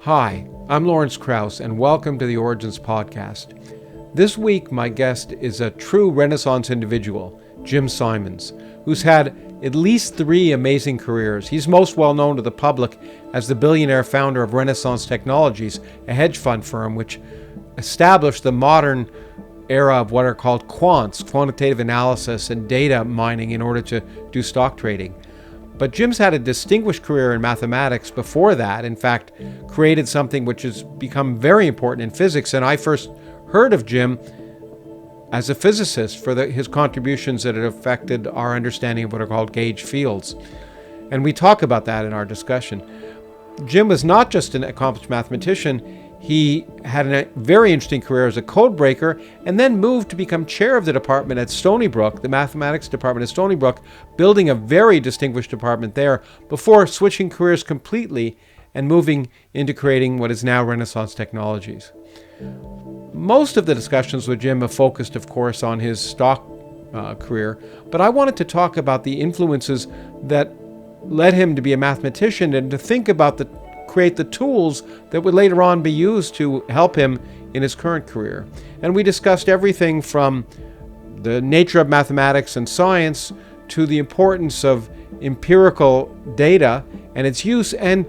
Hi, I'm Lawrence Krauss, and welcome to the Origins Podcast. This week, my guest is a true Renaissance individual, Jim Simons, who's had at least 3 amazing careers. He's most well known to the public as the billionaire founder of Renaissance Technologies, a hedge fund firm which established the modern era of what are called quants, quantitative analysis and data mining in order to do stock trading. But Jim's had a distinguished career in mathematics before that. In fact, created something which has become very important in physics. And I first heard of Jim as a physicist for his contributions that had affected our understanding of what are called Gage fields. And we talk about that in our discussion. Jim was not just an accomplished mathematician. He had a very interesting career as a code breaker and then moved to become chair of the department at Stony Brook, the mathematics department at Stony Brook, building a very distinguished department there before switching careers completely and moving into creating what is now Renaissance Technologies. Most of the discussions with Jim have focused, of course, on his stock career, but I wanted to talk about the influences that led him to be a mathematician and to think about create the tools that would later on be used to help him in his current career. And we discussed everything from the nature of mathematics and science to the importance of empirical data and its use, and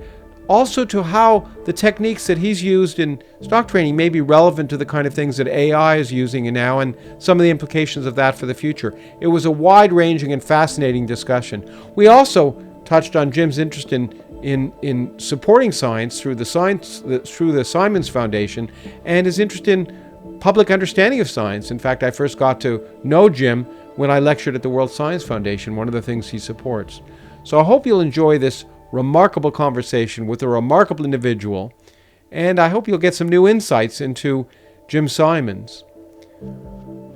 also to how the techniques that he's used in stock trading may be relevant to the kind of things that AI is using now and some of the implications of that for the future. It was a wide-ranging and fascinating discussion. We also touched on Jim's interest in supporting science through the Simons Foundation and his interest in public understanding of science. In fact, I first got to know Jim when I lectured at the World Science Foundation, one of the things he supports. So I hope you'll enjoy this remarkable conversation with a remarkable individual, and I hope you'll get some new insights into Jim Simons.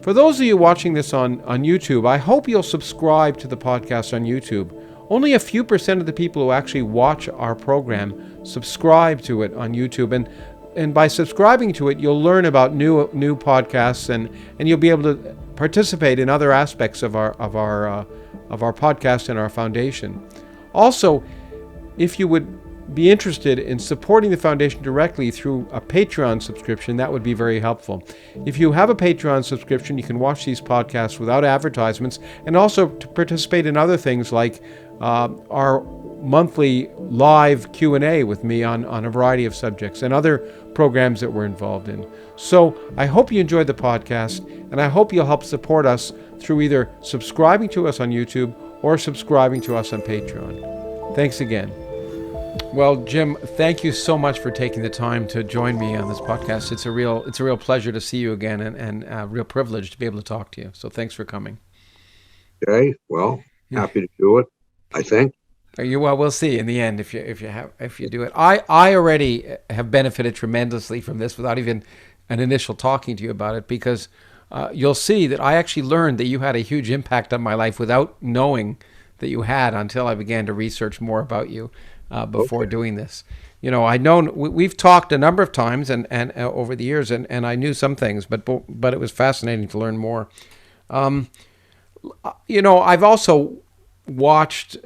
For those of you watching this on YouTube, I hope you'll subscribe to the podcast on YouTube. Only a few percent of the people who actually watch our program subscribe to it on YouTube, and by subscribing to it, you'll learn about new podcasts, and you'll be able to participate in other aspects of our podcast and our foundation. Also, if you would be interested in supporting the foundation directly through a Patreon subscription, that would be very helpful. If you have a Patreon subscription, you can watch these podcasts without advertisements and also to participate in other things like our monthly live Q&A with me on a variety of subjects and other programs that we're involved in. So I hope you enjoyed the podcast, and I hope you'll help support us through either subscribing to us on YouTube or subscribing to us on Patreon. Thanks again. Well, Jim, thank you so much for taking the time to join me on this podcast. It's a real pleasure to see you again, and a real privilege to be able to talk to you. So thanks for coming. Okay, well, happy to do it, I think. Well, we'll see in the end if you do it. I already have benefited tremendously from this without even an initial talking to you about it, because you'll see that I actually learned that you had a huge impact on my life without knowing that you had until I began to research more about you before doing this. You know, I'd known we've talked a number of times and over the years, and I knew some things, but it was fascinating to learn more. You know, I've also watched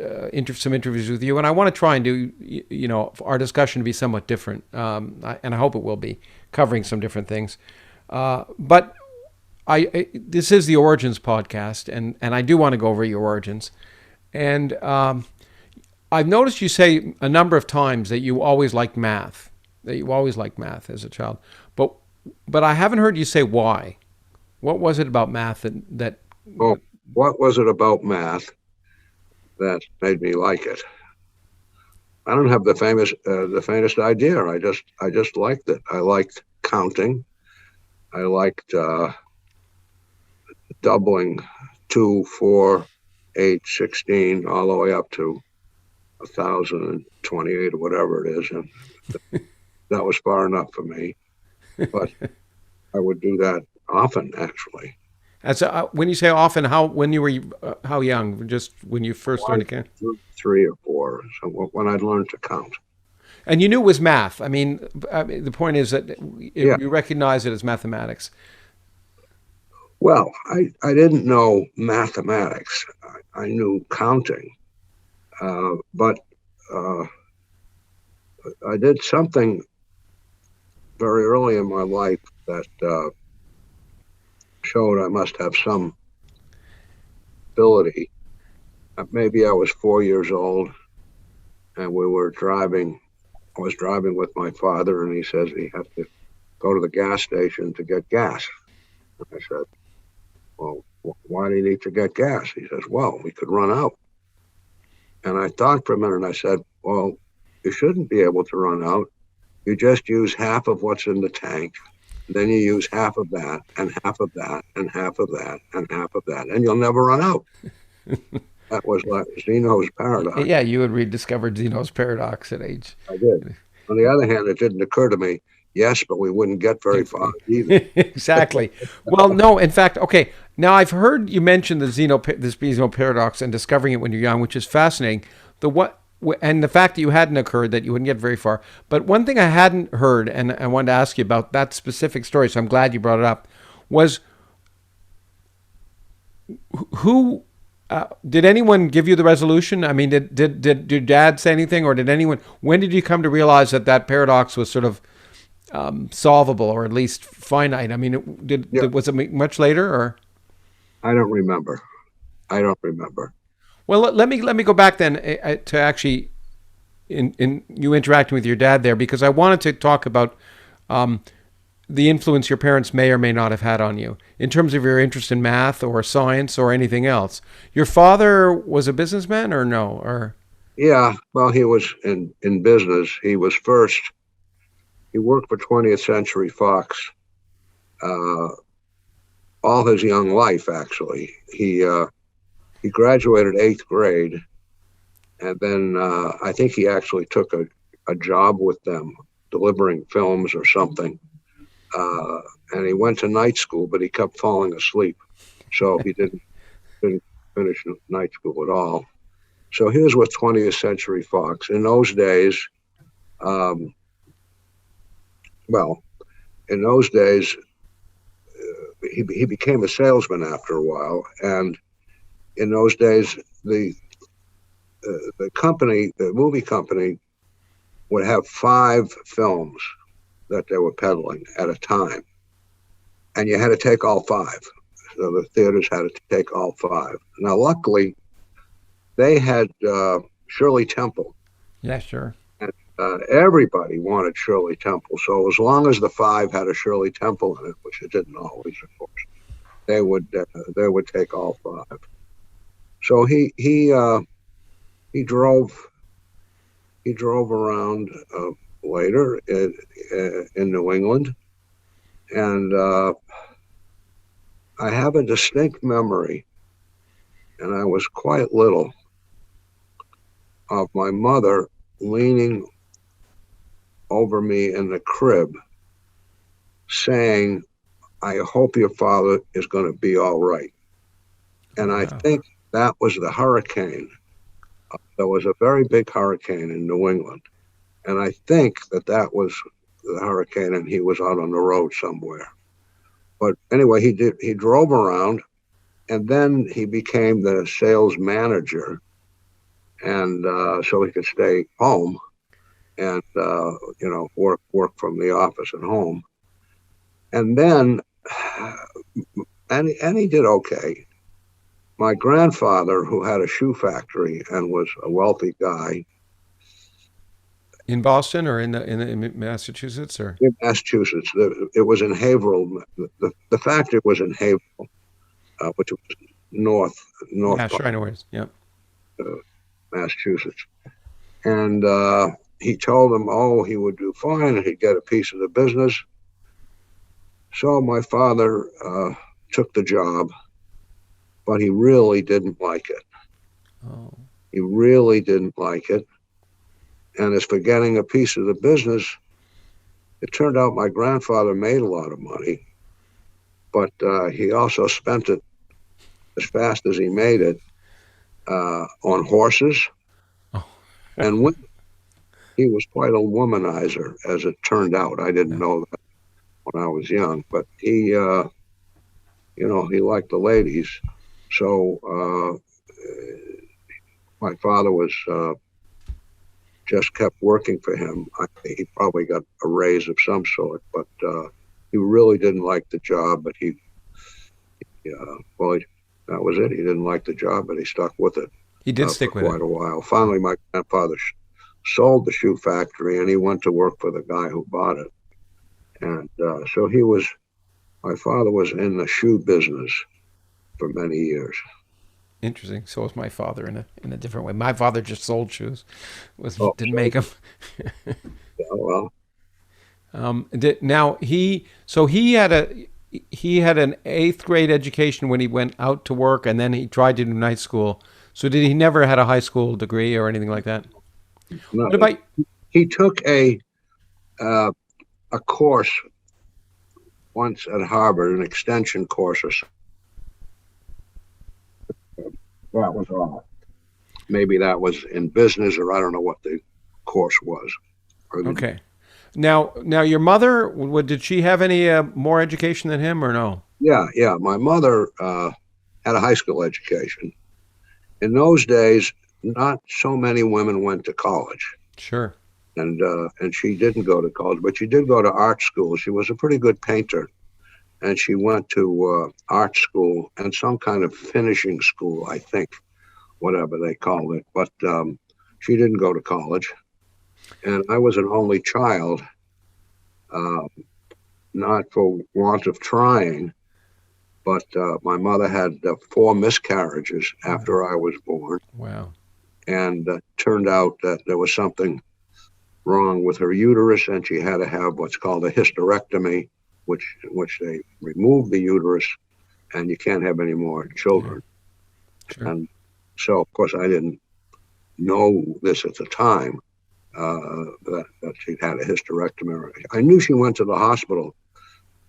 some interviews with you, and I want to try and do, our discussion to be somewhat different, and I hope it will be, covering some different things. But this is the Origins podcast, and I do want to go over your origins. And I've noticed you say a number of times that you always liked math, as a child. But I haven't heard you say why. What was it about math that Well, what was it about math that made me like it? I don't have the faintest idea. I just liked it. I liked counting. I liked doubling 2, 4, 8, 16, all the way up to 1,028 or whatever it is, and that was far enough for me. But I would do that often, actually. When you say often, when you were how young? Just when you first learned to count? 3 or 4. So when I learned to count. And you knew it was math. I mean, the point is that you recognize it as mathematics. Well, I didn't know mathematics. I knew counting, but I did something very early in my life that showed I must have some ability. Maybe I was 4 years old, and we were driving. I was driving with my father, and he says he had to go to the gas station to get gas. I said, "Well, why do you need to get gas?" He says, "Well, we could run out." And I thought for a minute, and I said, "Well, you shouldn't be able to run out. You just use half of what's in the tank. Then you use half of that, and half of that, and half of that, and half of that, and you'll never run out." That was like Zeno's paradox. Yeah, you had rediscovered Zeno's paradox at age. I did. On the other hand, it didn't occur to me, yes, but we wouldn't get very far either. Exactly. Well, no, in fact, okay. Now I've heard you mention this Zeno paradox and discovering it when you're young, which is fascinating. And the fact that you hadn't occurred that you wouldn't get very far. But one thing I hadn't heard, and I wanted to ask you about that specific story, so I'm glad you brought it up, was who did anyone give you the resolution? I mean, did your dad say anything, or did anyone? When did you come to realize that paradox was sort of solvable, or at least finite? I mean, Yeah, was it much later, or? I don't remember. I don't remember. Well, let me go back then to actually in you interacting with your dad there, because I wanted to talk about the influence your parents may or may not have had on you in terms of your interest in math or science or anything else. Your father was a businessman, or no? Or Yeah, well, he was in business. He was first. He worked for 20th Century Fox uh, all his young life. Actually, he graduated eighth grade, and then I think he actually took a job with them delivering films or something. Uh, and he went to night school, but he kept falling asleep, so he didn't finish night school at all. So he was with 20th Century Fox. In those days, um, well, in those days, he became a salesman after a while, and in those days, the company, the movie company, would have 5 films that they were peddling at a time, and you had to take all 5. So the theaters had to take all 5. Now, luckily, they had Shirley Temple. yeah, sure. And everybody wanted Shirley Temple. So as long as the 5 had a Shirley Temple in it, which it didn't always, of course, they would take all 5. So he drove around later in New England, and I have a distinct memory, and I was quite little, of my mother leaning over me in the crib saying, "I hope your father is going to be all right." And I Wow. think that was the hurricane. There was a very big hurricane in New England. And I think that was the hurricane, and he was out on the road somewhere. But anyway, he drove around, and then he became the sales manager. And so he could stay home and, work from the office at home. And then, and he did okay. My grandfather, who had a shoe factory and was a wealthy guy In Boston or in Massachusetts, or? in Massachusetts, it was in Haverhill. The factory was in Haverhill, which was north Yeah, part sure, I know where it is. Yeah. of Massachusetts. And he told him, oh, he would do fine and he'd get a piece of the business. So my father took the job, but he really didn't like it. Oh. He really didn't like it. And as for getting a piece of the business, it turned out my grandfather made a lot of money, but he also spent it as fast as he made it on horses Oh. and women. He was quite a womanizer, as it turned out. I didn't Yeah. know that when I was young, but he liked the ladies. So my father was just kept working for him. He probably got a raise of some sort, but he really didn't like the job. But well, that was it. He didn't like the job, but he stuck with it He did for stick with it. quite a while. Finally, my grandfather sold the shoe factory, and he went to work for the guy who bought it. And so my father was in the shoe business for many years. Interesting. So was my father in a different way. My father just sold shoes, didn't So, make them. yeah, well, Now he had an eighth grade education when he went out to work, and then he tried to do night school. So did he never had a high school degree or anything like that? no, What about? he took a course once at Harvard, an extension course or something. That was all. Maybe that was in business, or I don't know what the course was. Okay. Now your mother, did she have any more education than him or no? Yeah. My mother had a high school education. In those days, not so many women went to college, Sure. and she didn't go to college, but she did go to art school. She was a pretty good painter, and she went to art school and some kind of finishing school, I think, whatever they called it. But she didn't go to college, and I was an only child, not for want of trying, but my mother had 4 miscarriages after I was born. Wow. And turned out that there was something wrong with her uterus, and she had to have what's called a hysterectomy, which they remove the uterus, and you can't have any more children. Sure. And so, of course, I didn't know this at the time, that she'd had a hysterectomy. I knew she went to the hospital,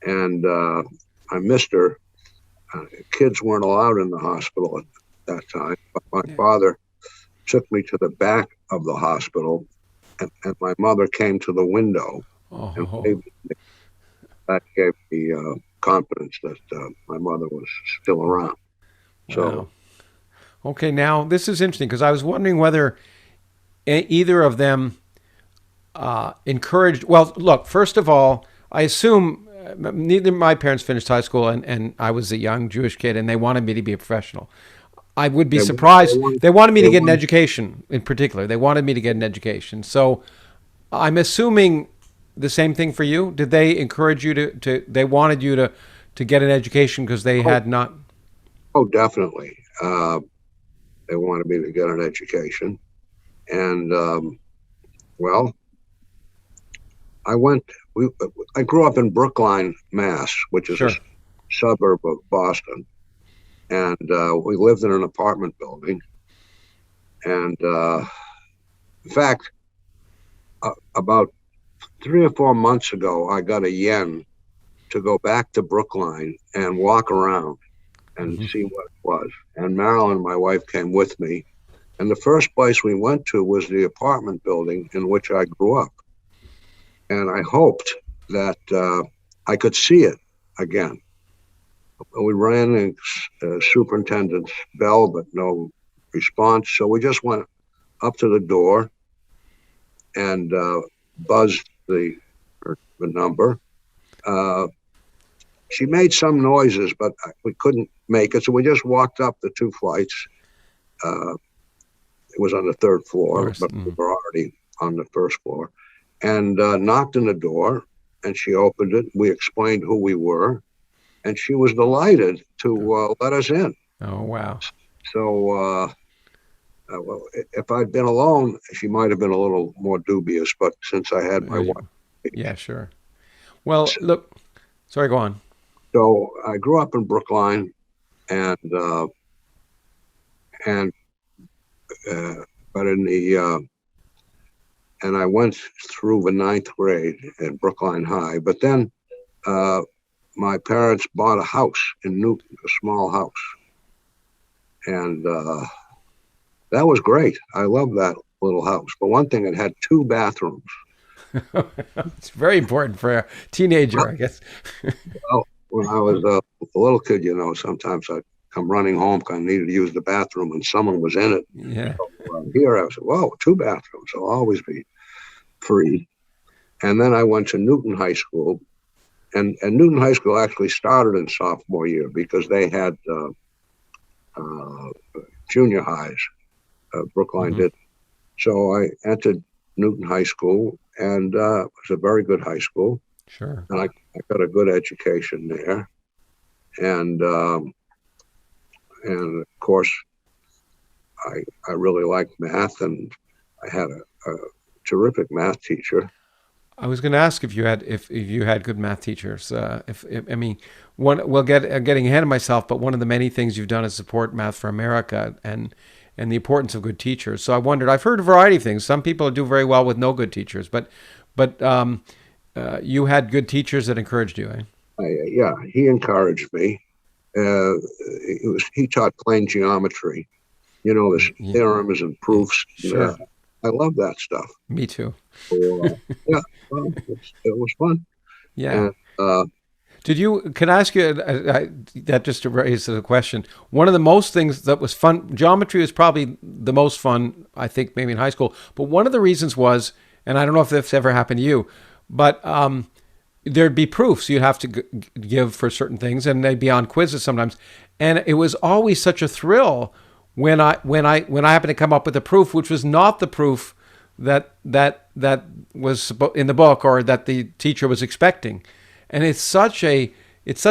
and I missed her. Kids weren't allowed in the hospital at that time, but my father took me to the back of the hospital, and my mother came to the window, and that gave me confidence that my mother was still around. So, wow. Okay, now this is interesting because I was wondering whether either of them encouraged. Well, look, first of all, I assume neither of my parents finished high school, and I was a young Jewish kid, and they wanted me to be a professional. I would be surprised. They wanted me to get an education in particular. They wanted me to get an education. So I'm assuming the same thing for you. Did they encourage you they wanted you to get an education because they had not? Oh, definitely. They wanted me to get an education. And, well, I grew up in Brookline, Mass, which is Sure. a suburb of Boston. And we lived in an apartment building. And in fact, about 3 or 4 months ago, I got a yen to go back to Brookline and walk around and see what it was. And Marilyn, my wife, came with me. And the first place we went to was the apartment building in which I grew up. And I hoped that I could see it again. We ran in superintendent's bell, but no response. So we just went up to the door and buzzed the number. She made some noises, but we couldn't make it. So we just walked up the 2 flights. It was on the 3rd floor, but we were already on the 1st floor, and knocked on the door, and she opened it. We explained who we were, and she was delighted to let us in. Oh, wow. So, well, if I'd been alone, she might have been a little more dubious, but since I had my wife. Yeah, sure. Well, look, sorry, go on. So I grew up in Brookline, and but in the and I went through the 9th grade at Brookline High. But then my parents bought a house in Newton, a small house, and that was great. I loved that little house. But one thing, it had 2 bathrooms. It's very important for a teenager, I guess. Well, when I was a little kid, sometimes I'd come running home, kind of needed to use the bathroom, and someone was in it. Yeah. So, Here I said, well, 2 bathrooms will always be free. And then I went to Newton High School, and Newton High School actually started in sophomore year because they had junior highs. Brookline did. So I entered Newton High School, and it was a very good high school. Sure. And I got a good education there. And of course, I really liked math, and I had a terrific math teacher. I was going to ask if you had good math teachers. I mean, getting ahead of myself, but one of the many things you've done is support Math for America and the importance of good teachers. So I wondered. I've heard a variety of things. Some people do very well with no good teachers, but you had good teachers that encouraged you. Eh? Yeah, he encouraged me. He taught plane geometry. The theorems and proofs. Sure. I love that stuff. Me too. So, yeah, well, it was fun. Yeah. And, can I ask you that just to raise the question? One of the most things that was fun, geometry was probably the most fun, I think, maybe in high school. But one of the reasons was, and I don't know if this ever happened to you, but there'd be proofs you'd have to give for certain things, and they'd be on quizzes sometimes. And it was always such a thrill when I happened to come up with a proof, which was not the proof that was in the book or that the teacher was expecting. And it's such a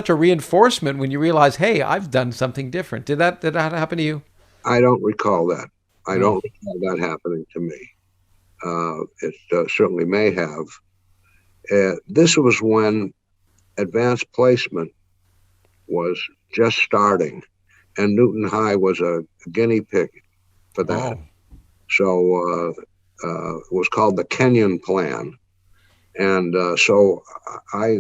reinforcement when you realize, hey, I've done something different. Did that happen to you? I don't recall that. I don't recall that happening to me. It certainly may have. This was when advanced placement was just starting, and Newton High was a guinea pig for that. Oh. So it was called the Kenyon Plan. And so I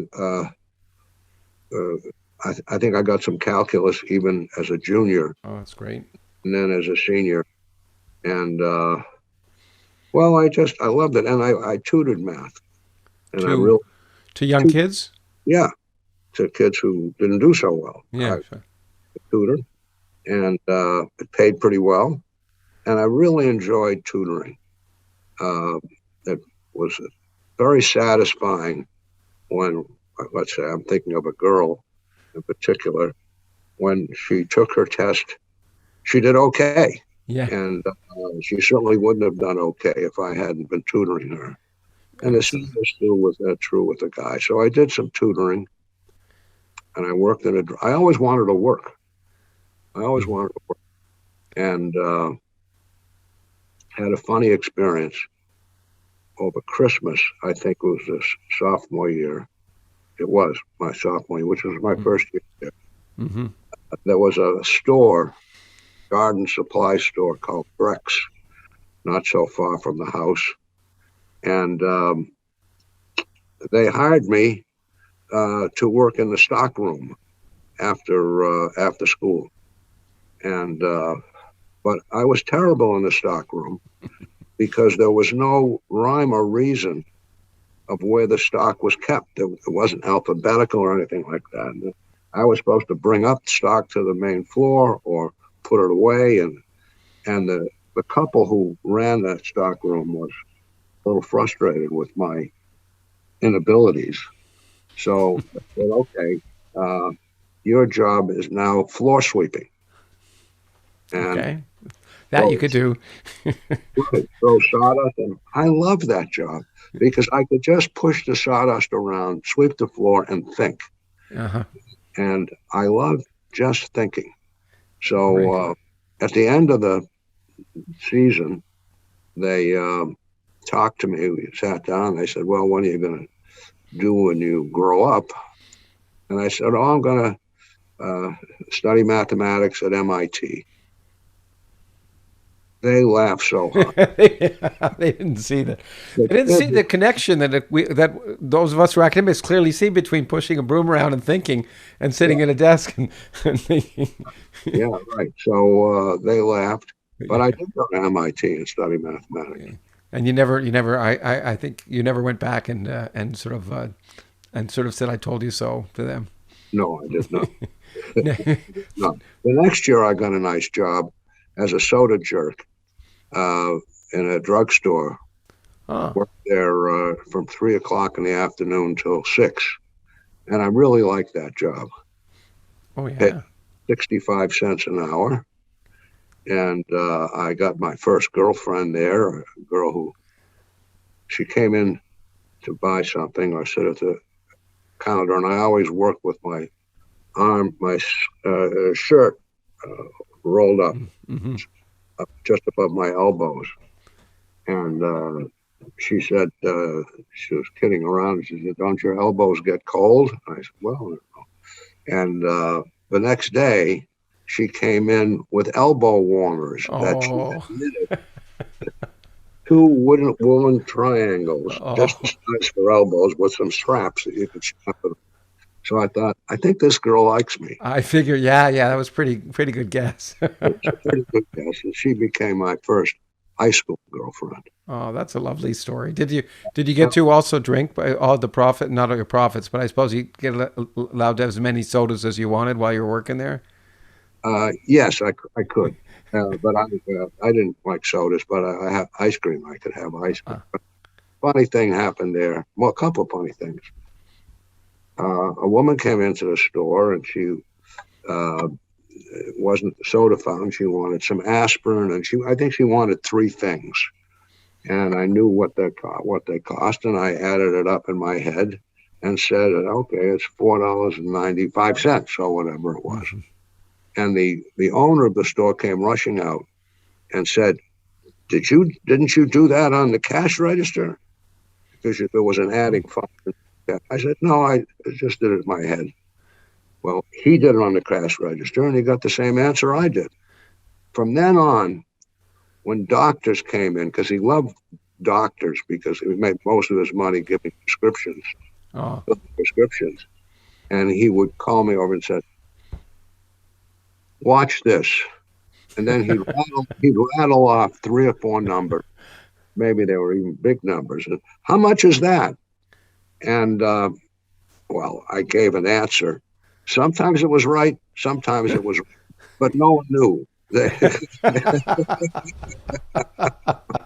think I got some calculus even as a junior. Oh, that's great. And then as a senior. And well, I loved it. And I tutored math. And to young kids? Yeah, to kids who didn't do so well. Yeah, sure. Tutored, and it paid pretty well. And I really enjoyed tutoring. It was very satisfying when, let's say, I'm thinking of a girl in particular, when she took her test, she did okay. Yeah. And she certainly wouldn't have done okay if I hadn't been tutoring her. And the same is still true with the guy. So I did some tutoring, and I worked I always wanted to work. And had a funny experience over Christmas. I think it was this sophomore year. It was my sophomore year, which was my first year there. Mm-hmm. There was a garden supply store called Breck's, not so far from the house. And they hired me to work in the stock room after school. And but I was terrible in the stock room because there was no rhyme or reason of where the stock was kept. It wasn't alphabetical or anything like that. And I was supposed to bring up the stock to the main floor or put it away. And the couple who ran that stock room was a little frustrated with my inabilities. So I said, okay, your job is now floor sweeping. And okay. That you could do. Throw sawdust. And I loved that job because I could just push the sawdust around, sweep the floor, and think. Uh-huh. And I loved just thinking. So at the end of the season, they talked to me. We sat down. They said, well, what are you going to do when you grow up? And I said, oh, I'm going to study mathematics at MIT. They laughed so hard. They didn't see that. They didn't see the connection that those of us who are academics clearly see between pushing a broom around and thinking and sitting at a desk and thinking. Yeah, right. So they laughed. But I did go to MIT and study mathematics. Okay. And you never. I think you never went back and sort of said, "I told you so" to them. No, I did not. No. The next year, I got a nice job as a soda jerk in a drugstore. Oh, Worked there from 3 o'clock in the afternoon till 6, and I really liked that job. oh Paid yeah. 65 cents an hour, and I got my first girlfriend there. A girl who she came in to buy something or sit at the counter, and I always worked with my shirt rolled Mm-hmm. up just above my elbows. And she said, she was kidding around. She said, "Don't your elbows get cold?" I said, "Well," and the next day she came in with elbow warmers that she had Oh, knitted, two wooden woven triangles, just the oh. size for elbows, with some straps that you could strap it. So I thought, I think this girl likes me. I figure, yeah, yeah, that was pretty good guess. It's a pretty good guess, and she became my first high school girlfriend. Oh, that's a lovely story. Did you get to also drink by all the profit, not all your profits, but I suppose you get allowed to have as many sodas as you wanted while you were working there? Yes, I could, but I didn't like sodas, but I have ice cream. I could have ice cream. Uh, Funny thing happened there. Well, a couple of funny things. A woman came into the store and she wasn't the soda fountain. She wanted some aspirin, and I think she wanted three things. And I knew what they cost, and I added it up in my head and said, "Okay, it's $4.95 or whatever it was." mhm. And the owner of the store came rushing out and said, didn't you do that on the cash register? Because there was an adding function. I said, "No, I just did it in my head." Well, he did it on the cash register, and he got the same answer I did. From then on, when doctors came in, because he loved doctors because he made most of his money giving Oh, prescriptions, and he would call me over and said, "Watch this," and then he'd rattle off three or four numbers. Maybe they were even big numbers. And how much is that? And well, I gave an answer. Sometimes it was right, sometimes it was, but no one knew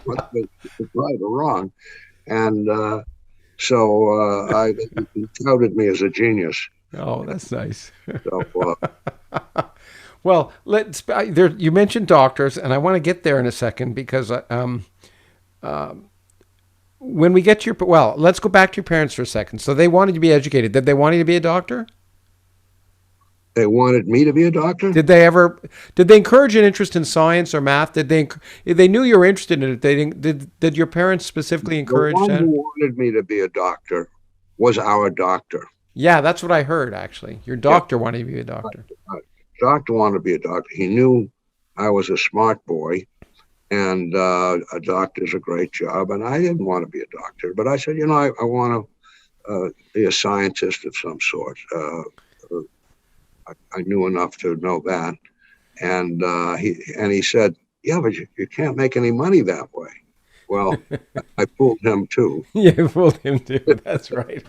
what was right or wrong. And so he touted me as a genius. oh, that's nice. So Well, you mentioned doctors, and I want to get there in a second because when we get to let's go back to your parents for a second. So they wanted you to be educated. Did they want you to be a doctor? they wanted me to be a doctor. Did they encourage an interest in science or math? If they knew you were interested in it, did your parents specifically The encourage one who that? wanted me to be a doctor was our doctor. Yeah, that's what I heard actually. Your Yeah, doctor wanted you to be a doctor. doctor wanted to be a doctor. He knew I was a smart boy, and a doctor's a great job. And I didn't want to be a doctor, but I said, I want to be a scientist of some sort. I knew enough to know that, and he said, "Yeah, but you can't make any money that way." Well, I fooled him too, Yeah, you fooled him too. That's right.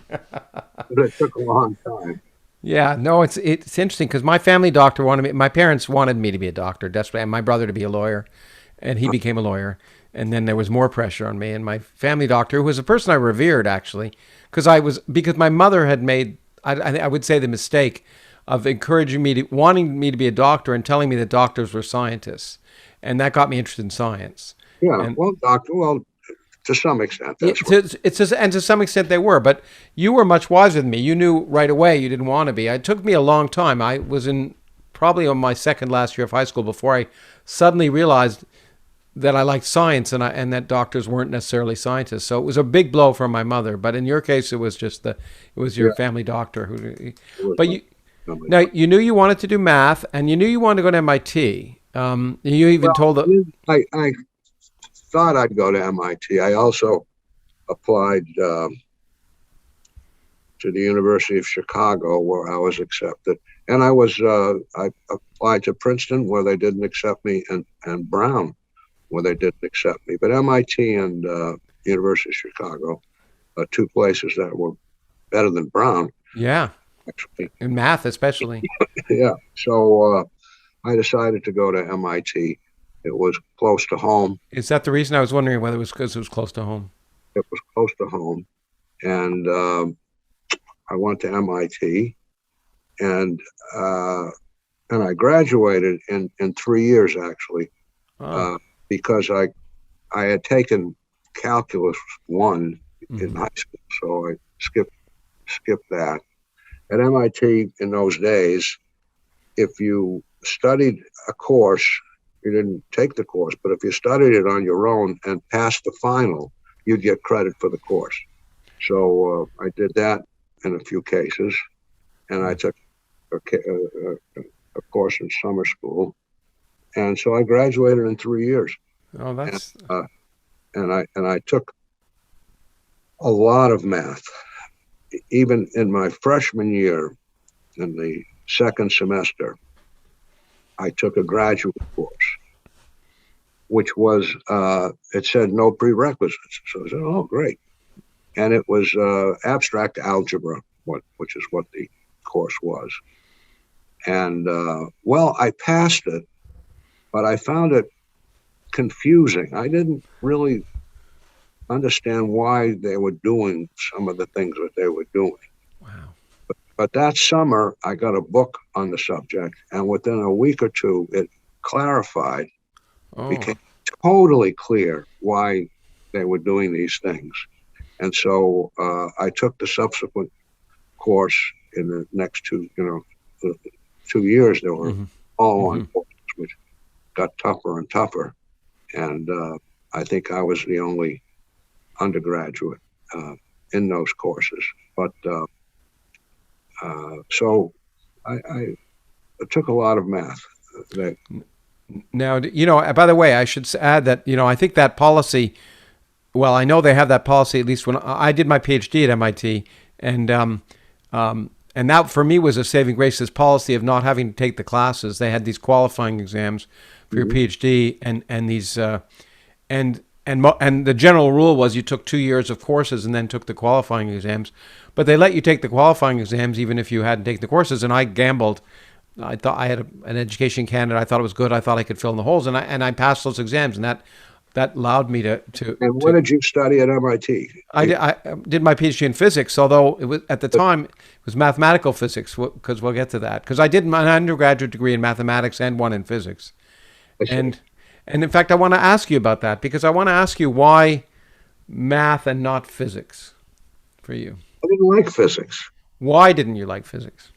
but it took a long time. Yeah, no, it's interesting because my parents wanted me to be a doctor desperately, and my brother to be a lawyer, and he became a lawyer. And then there was more pressure on me, and my family doctor, who was a person I revered actually, because my mother had made I would say the mistake of wanting me to be a doctor and telling me that doctors were scientists, and that got me interested in science. Yeah, And well, doctor, well, to some extent, yeah, that's right. and to some extent they were, but you were much wiser than me. You knew right away you didn't want to be. It took me a long time. I was in probably on my second last year of high school before I suddenly realized that I liked science and that doctors weren't necessarily scientists. So it was a big blow for my mother. But in your case, it was Yeah, your family doctor who. it was But my you family now doctor. you knew you wanted to do math, and you knew you wanted to go to MIT. You even Well, told the. I thought I'd go to MIT. I also applied to the University of Chicago, where I was accepted, and I applied to Princeton, where they didn't accept me, and Brown, where they didn't accept me. But MIT and University of Chicago are two places that were better than Brown, Yeah, actually. in math especially. Yeah. So I decided to go to MIT, It was close to home. Is that the reason? I was wondering whether it was because it was close to home. It was close to home, and I went to MIT, and I graduated in 3 years actually, because I had taken calculus 1 in high school, so I skipped that. At MIT in those days, if you studied a course, you didn't take the course, but if you studied it on your own and passed the final, you'd get credit for the course. So I did that in a few cases, and I took a course in summer school, and so I graduated in 3 years. Oh, that's and I took a lot of math, even in my freshman year, in the second semester. I took a graduate course, which was, it said no prerequisites. So I said, oh, great. And it was abstract algebra, which is what the course was. And, well, I passed it, but I found it confusing. I didn't really understand why they were doing some of the things that they were doing. wow. But that summer, I got a book on the subject, and within a week or two, it clarified, became totally clear why they were doing these things. And so I took the subsequent course in the next 2 years. They were all on courses, which got tougher and tougher. And I think I was the only undergraduate in those courses. But so I took a lot of math. Now, by the way, I should add that, I think that policy, well, I know they have that policy, at least when I did my PhD at MIT, and that for me was a saving grace, this policy of not having to take the classes. They had these qualifying exams for your PhD, and these, and the general rule was you took 2 years of courses and then took the qualifying exams, but they let you take the qualifying exams even if you hadn't taken the courses. And I gambled. I thought I had an education candidate. I thought it was good. I thought I could fill in the holes, and I passed those exams, and that allowed me to. And what did you study at MIT? I did my PhD in physics, although it was at the time it was mathematical physics, because we'll get to that. Because I did my undergraduate degree in mathematics and one in physics, and in fact I want to ask you about that, because I want to ask you why math and not physics for you. I didn't like physics. Why didn't you like physics?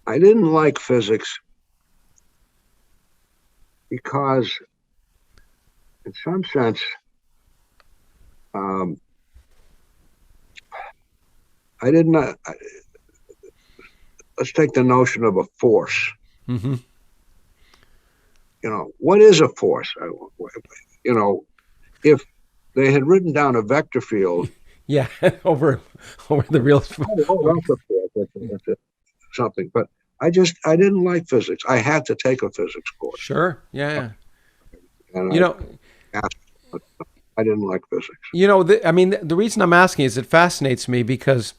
I didn't like physics because, in some sense, I did not. Let's take the notion of a force. Mm-hmm. What is a force? If they had written down a vector field, yeah, over the real. That's a force. That's something, but I didn't like physics. I had to take a physics course. Sure. Yeah. And I didn't like physics. The reason I'm asking is it fascinates me because,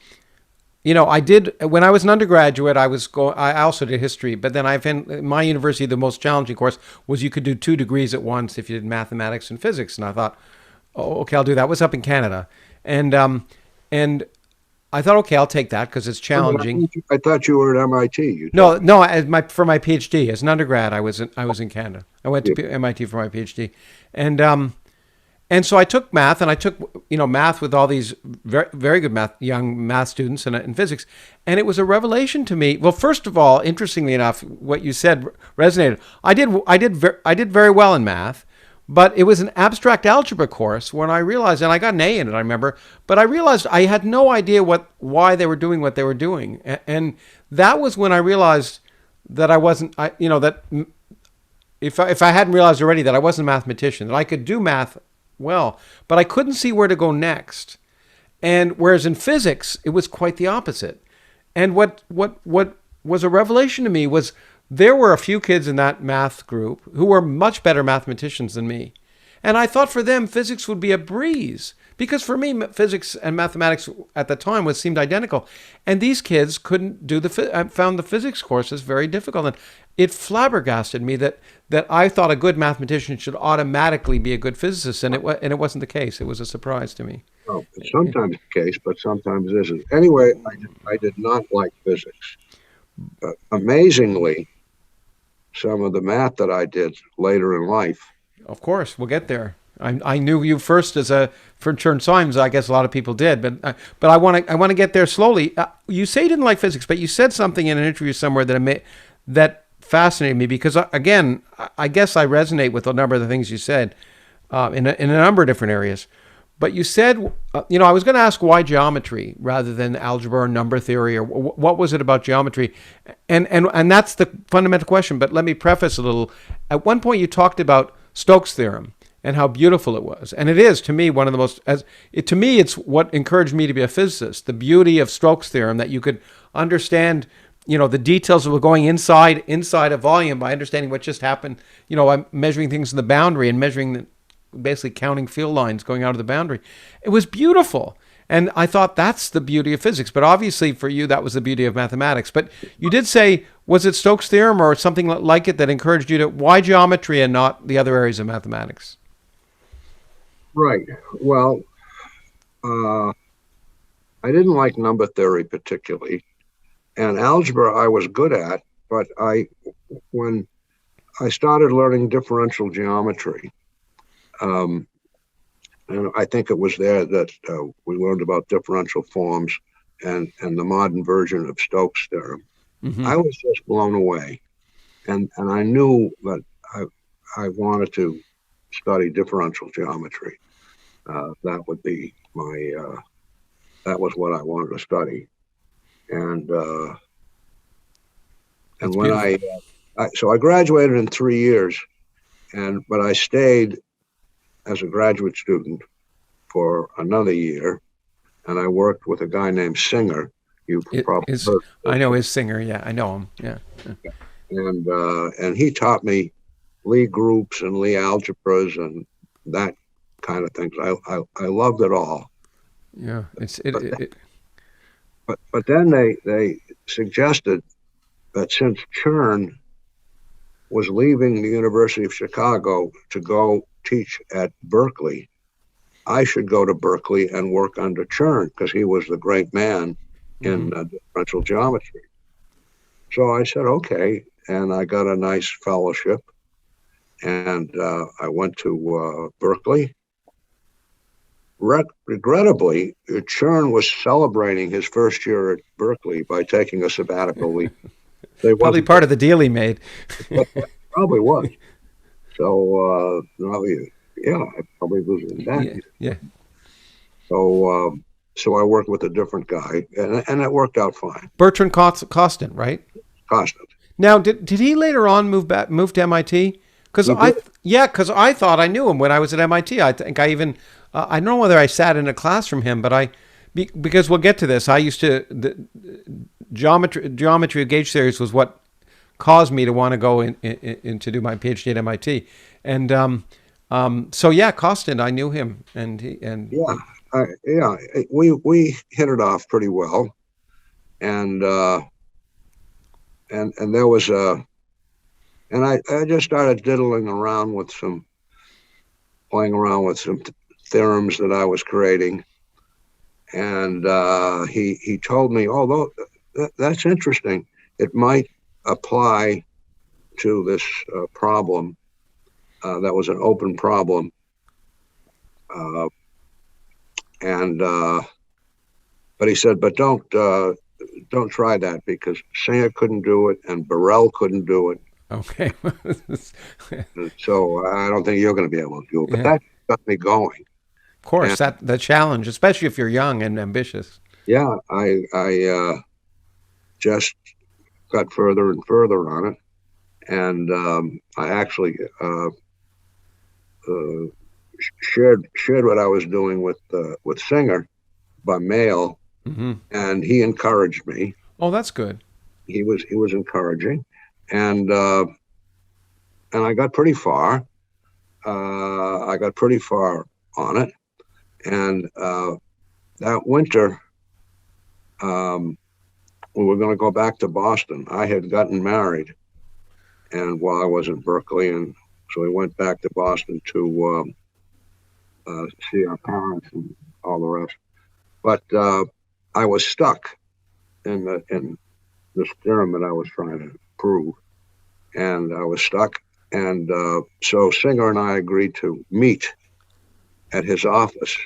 I did, when I was an undergraduate, I also did history, but then in my university, the most challenging course was you could do 2 degrees at once if you did mathematics and physics. And I thought, oh, okay, I'll do that. It was up in Canada. And I thought, okay, I'll take that because it's challenging. I thought you were at MIT. No. For my PhD as an undergrad, I was in Canada. I went to MIT for my PhD, and so I took math, and I took math with all these very, very good young math students in physics, and it was a revelation to me. Well, first of all, interestingly enough, what you said resonated. I did very well in math. But it was an abstract algebra course when I realized, and I got an A in it, I remember, but I realized I had no idea why they were doing what they were doing. And that was when I realized that I wasn't, that if I hadn't realized already that I wasn't a mathematician, that I could do math well, but I couldn't see where to go next. And whereas in physics, it was quite the opposite. And what was a revelation to me was there were a few kids in that math group who were much better mathematicians than me. And I thought for them, physics would be a breeze Because for me, physics and mathematics at the time seemed identical, and these kids couldn't do I found the physics courses very difficult, and it flabbergasted me that I thought a good mathematician should automatically be a good physicist, and it wasn't the case. It was a surprise to me. Oh, it's sometimes the case, but sometimes it isn't. Anyway, I did not like physics. Amazingly, some of the math that I did later in life. Of course, we'll get there. I knew you first as a Princeton Symes. I guess a lot of people did, but I want to get there slowly. You say you didn't like physics, but you said something in an interview somewhere that fascinated me because again, I guess I resonate with a number of the things you said in a number of different areas. But you said, I was going to ask why geometry rather than algebra or number theory, or what was it about geometry? And that's the fundamental question. But let me preface a little. At one point, you talked about Stokes' theorem and how beautiful it was. And it is, to me, one of the most, to me, it's what encouraged me to be a physicist, the beauty of Stokes' theorem, that you could understand, the details of going inside a volume by understanding what just happened, by measuring things in the boundary and basically counting field lines going out of the boundary. It was beautiful. And I thought that's the beauty of physics. But obviously for you, that was the beauty of mathematics. But you did say, was it Stokes' theorem or something like it that encouraged you why geometry and not the other areas of mathematics? Right. Well, I didn't like number theory particularly. And algebra I was good at, but when I started learning differential geometry, and I think it was there that we learned about differential forms and the modern version of Stokes' theorem. Mm-hmm. I was just blown away, and I knew that I wanted to study differential geometry. That would be that was what I wanted to study, and when so I graduated in 3 years, but I stayed as a graduate student for another year, and I worked with a guy named Singer. I know his Singer. Yeah, I know him. Yeah. And he taught me Lie groups and Lie algebras and that kind of things. I loved it all. Yeah, but then they suggested that since Chern was leaving the University of Chicago to go teach at Berkeley, I should go to Berkeley and work under Chern because he was the great man in differential geometry. So I said, okay, and I got a nice fellowship, and I went to Berkeley. Regrettably, Chern was celebrating his first year at Berkeley by taking a sabbatical leave. Probably part of the deal he made. Probably was. So, I probably was in that. Yeah. So I worked with a different guy, and it worked out fine. Bertrand Costin, right? Costin. Now, did he later on move to MIT? Because I thought I knew him when I was at MIT. I think I even I don't know whether I sat in a class from him, but because we'll get to this. I used to the geometry of gauge theories was what caused me to want to go in to do my PhD at MIT, and so Costin, I knew him, we hit it off pretty well, and there was and I just started playing around with some theorems that I was creating, and he told me, although that's interesting, it might apply to this problem that was an open problem, but he said, but don't try that because Singer couldn't do it and Burrell couldn't do it. Okay. So I don't think you're going to be able to do it, but that got me going. Of course, the challenge, especially if you're young and ambitious. Yeah, I just got further and further on it, and I actually shared what I was doing with Singer by mail, and he encouraged me. Oh, that's good. He was encouraging, and I got pretty far. I got pretty far on it, And that winter, we were going to go back to Boston. I had gotten married, and while I was in Berkeley, and so we went back to Boston to see our parents and all the rest. But I was stuck in this theorem that I was trying to prove, and I was stuck. And so Singer and I agreed to meet at his office.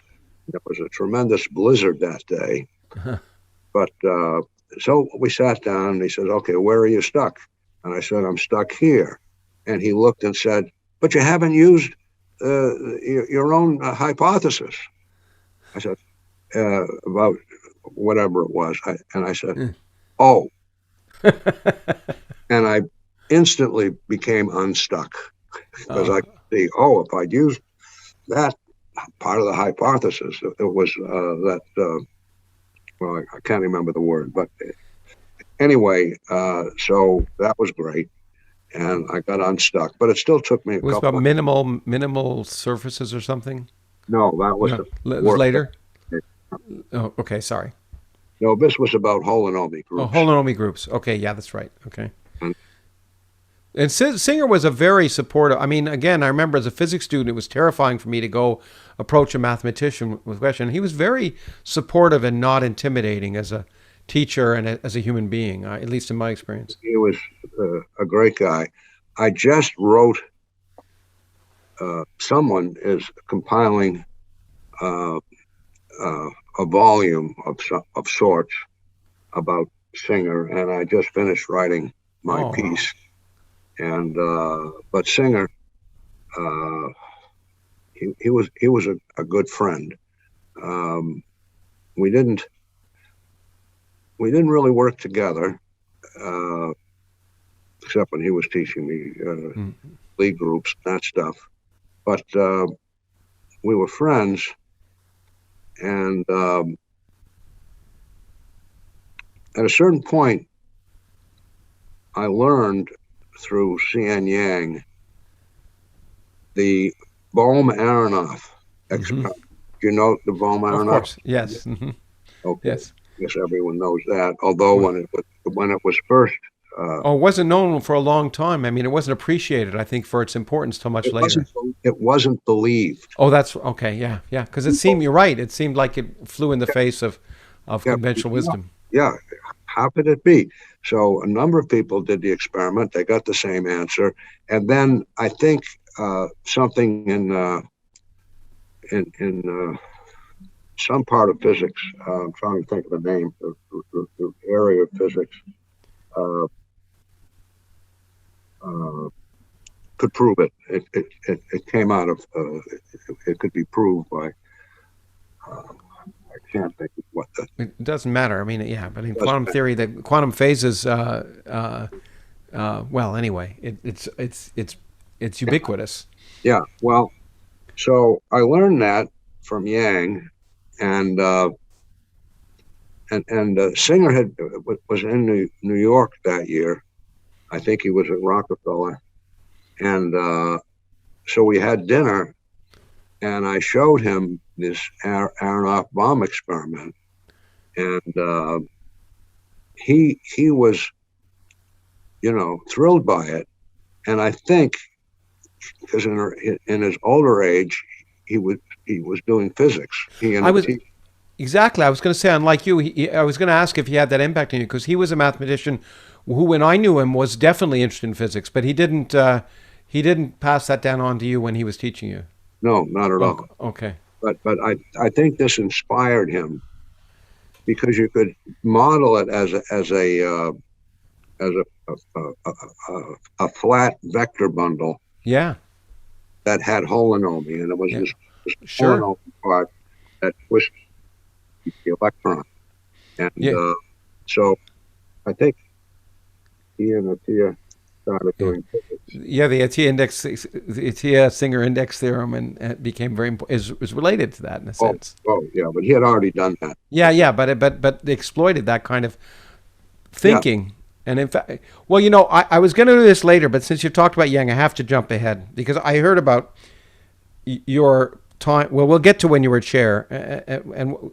There was a tremendous blizzard that day, but so we sat down, and he said, "Okay, where are you stuck?" And I said, "I'm stuck here." And he looked and said, "But you haven't used your own hypothesis." I said, about whatever it was. And I said, "Oh." And I instantly became unstuck because I could see, if I'd used that part of the hypothesis, it was that, well, I can't remember the word, but anyway, so that was great. And I got unstuck, but it still took me It was about minimal surfaces or something? No, that was it was later? Oh, okay, sorry. No, this was about holonomic groups. Oh, holonomic groups. Okay, yeah, that's right. Okay. And Singer was a very supportive. I mean, again, I remember as a physics student, it was terrifying for me to go approach a mathematician with a question. He was very supportive and not intimidating as a teacher and as a human being, at least in my experience. He was a great guy. I just wrote, someone is compiling a volume of sorts about Singer, and I just finished writing my piece. And but Singer, he was a good friend. We didn't really work together, except when he was teaching me lead groups and that stuff. But we were friends, and at a certain point, I learned through C.N. Yang the Bohm-Aronoff experiment. Do you know the Bohm-Aronoff? Of course, yes. Mm-hmm. Okay. Yes. I guess everyone knows that. Although when it was first, it wasn't known for a long time. I mean, it wasn't appreciated, I think, for its importance till much later. It wasn't believed. Oh, that's okay. Yeah, yeah. Because it seemed, you're right. It seemed like it flew in the face of conventional wisdom. Yeah. How could it be? So a number of people did the experiment. They got the same answer, and then I think something in some part of physics. I'm trying to think of the name. The area of physics could prove it. It came out of. It could be proved by. I can't think of what that. It doesn't matter. I mean, yeah, but in quantum theory, the quantum phases. Well, anyway, it's ubiquitous. Yeah. Well, so I learned that from Yang, and Singer was in New York that year. I think he was at Rockefeller, and so we had dinner, and I showed him this Aronoff bomb experiment, and he was, thrilled by it, and I think because in his older age, he was doing physics. Exactly. I was going to say, unlike you, I was going to ask if he had that impact on you, because he was a mathematician who, when I knew him, was definitely interested in physics, but he didn't pass that down on to you when he was teaching you. No, not at all. Okay. But I think this inspired him, because you could model it as a flat vector bundle. Yeah. That had holonomy, and it was this holonomy part that twists the electron. And so I think he and Atiyah started doing physics. Yeah, the Atiyah-Singer index theorem, and it became very is related to that in a sense. Oh, yeah, but he had already done that. Yeah, but they exploited that kind of thinking. Yeah. And in fact, well, I was going to do this later, but since you talked about Yang, I have to jump ahead, because I heard about your time. Well, we'll get to when you were chair, and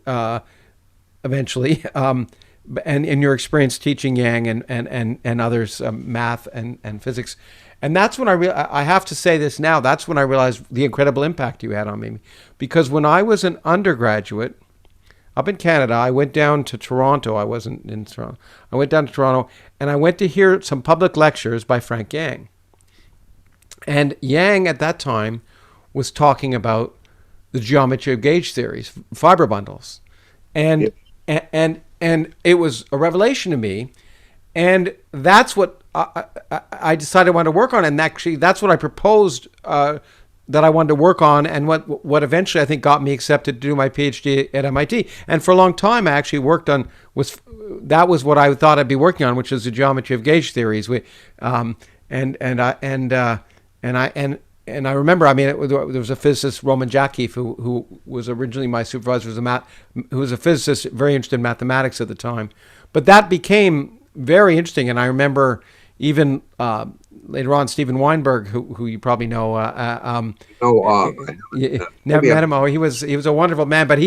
eventually, and in your experience teaching Yang and others math and physics, and that's when I have to say this now. That's when I realized the incredible impact you had on me, because when I was an undergraduate up in Canada, I went down to Toronto. I wasn't in Toronto. I went down to Toronto, and I went to hear some public lectures by Frank Yang. And Yang at that time was talking about the geometry of gauge theories, fiber bundles, and it was a revelation to me, and that's what I decided I wanted to work on, and actually that's what I proposed that I wanted to work on, and what eventually I think got me accepted to do my PhD at MIT. And for a long time, I actually worked on that was what I thought I'd be working on, which is the geometry of gauge theories. And I remember, I mean, there was a physicist, Roman Jackief, who was originally my supervisor, who was a physicist very interested in mathematics at the time. But that became very interesting, and I remember even later on, Steven Weinberg, who you probably know, never met him. Oh, he was a wonderful man. But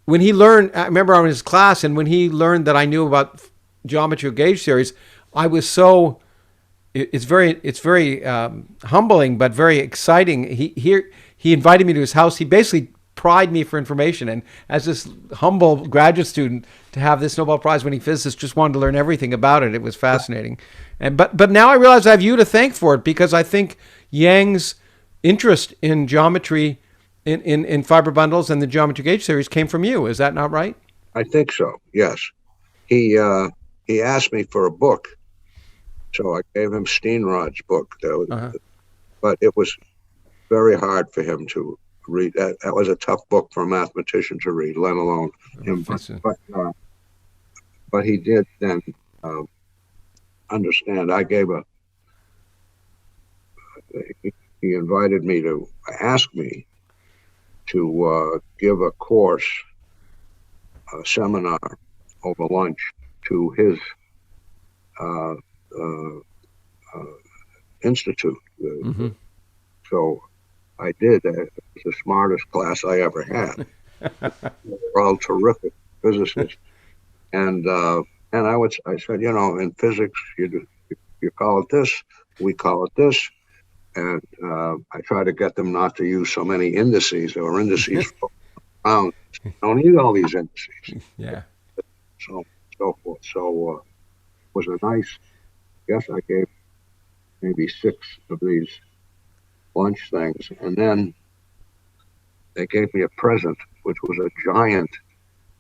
when he learned, I remember in his class, and when he learned that I knew about geometry of gauge theories, I was so. It's very humbling, but very exciting. He invited me to his house. He basically pried me for information, and as this humble graduate student, to have this Nobel Prize winning physicist, just wanted to learn everything about it. It was fascinating, but now I realize I have you to thank for it, because I think Yang's interest in geometry, in fiber bundles and the geometry gauge theories came from you. Is that not right? I think so. Yes, he asked me for a book. So I gave him Steenrod's book, but it was very hard for him to read. That was a tough book for a mathematician to read, let alone him. But he did then understand. He invited me to ask me to give a course, a seminar over lunch to his institute. So I did. It was the smartest class I ever had. They're all terrific physicists, and I said, in physics you call it this, we call it this, and I try to get them not to use so many indices. There were indices around. Don't need all these indices. Yeah. So forth. So it was a nice. Yes, I gave maybe 6 of these lunch things, and then they gave me a present, which was a giant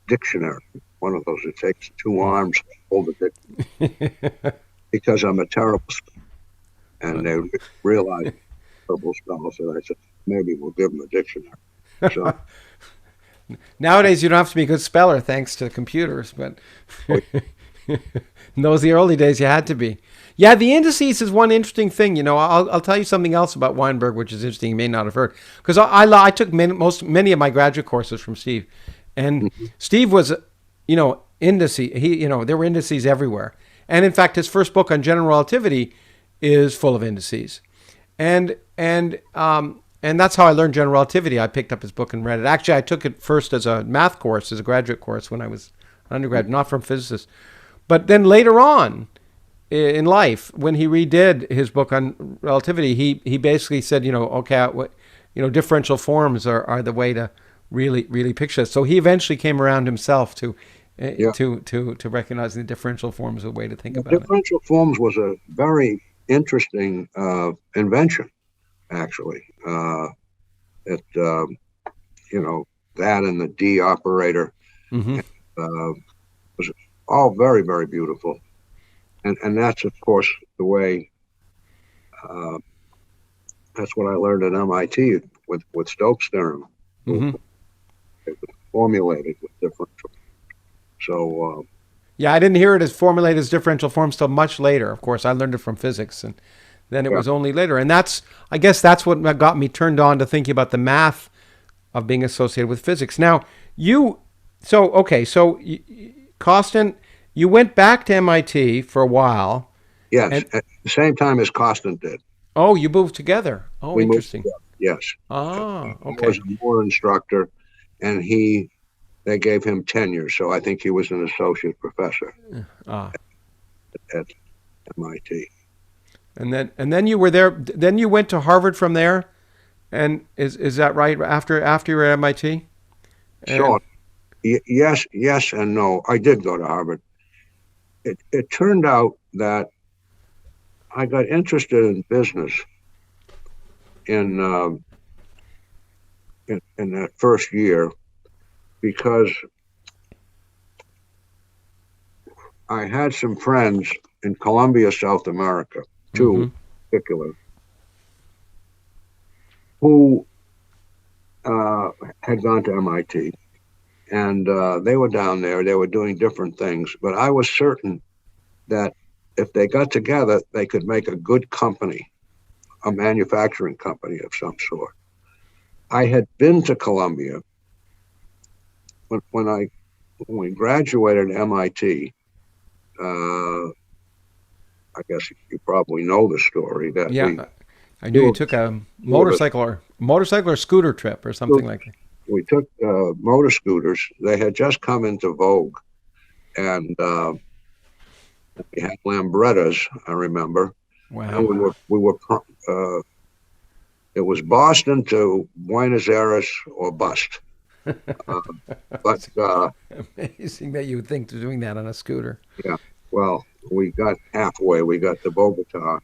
dictionary, one of those that takes 2 arms to hold the dictionary, because I'm a terrible speller, and they realized terrible speller, so I said, maybe we'll give them a dictionary. So, nowadays, you don't have to be a good speller thanks to computers, but in those the early days, you had to be. Yeah, the indices is one interesting thing. I'll tell you something else about Weinberg, which is interesting. You may not have heard, because I took many of my graduate courses from Steve, and Steve was, indices. There were indices everywhere, and in fact, his first book on general relativity is full of indices, and that's how I learned general relativity. I picked up his book and read it. Actually, I took it first as a math course, as a graduate course when I was an undergrad, not from physicists, but then later on in life, when he redid his book on relativity, he basically said, differential forms are the way to really picture this. So he eventually came around himself to recognizing the differential forms as a way to think about it. Differential forms was a very interesting invention, actually. That and the D operator was all very, very beautiful. And that's, of course, the way, that's what I learned at MIT with Stokes' theorem. It was formulated with differential. So. Yeah, I didn't hear it as formulated as differential forms till much later. Of course, I learned it from physics, and then it was only later. And I guess that's what got me turned on to thinking about the math of being associated with physics. Now, Costin, you went back to MIT for a while. Yes, at the same time as Costin did. Oh, you moved together. Oh, interesting. Yes. Ah, He was okay. a Moore instructor, and they gave him tenure. So I think he was an associate professor Ah, at MIT. and then you were there. Then you went to Harvard from there. And is that right? After you were at MIT, So and yes and no. I did go to Harvard. It turned out that I got interested in business in in that first year because I had some friends in Colombia, South America, two mm-hmm. in particular, who uh, had gone to MIT, and they were down there. They were doing different things, but I was certain that if they got together, they could make a good company, a manufacturing company of some sort. I had been to Colombia when we graduated at MIT. Uh, I guess you probably know the story that Yeah, I knew you two of took a two of us motorcycle or scooter trip or something like that. we took motor scooters. They had just come into vogue, and we had Lambrettas. I remember, and Wow, we were. It was Boston to Buenos Aires or bust. Uh, but amazing that you would think of doing that on a scooter. yeah, well, we got halfway. We got to Bogota.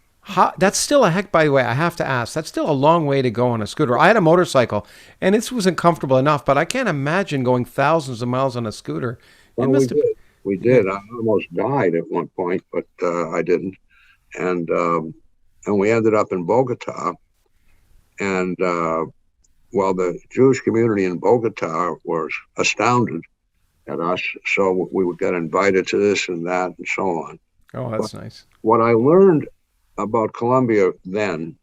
That's still a heck. By the way, I have to ask. That's still a long way to go on a scooter. I had a motorcycle, and it wasn't comfortable enough. But I can't imagine going thousands of miles on a scooter. It Well, we must have. did. We Yeah. did. I almost died at one point, but I didn't. And we ended up in Bogota. And well, the Jewish community in Bogota was astounded at us. So we would get invited to this and that and so on. Oh, But that's nice. what I learned about Colombia then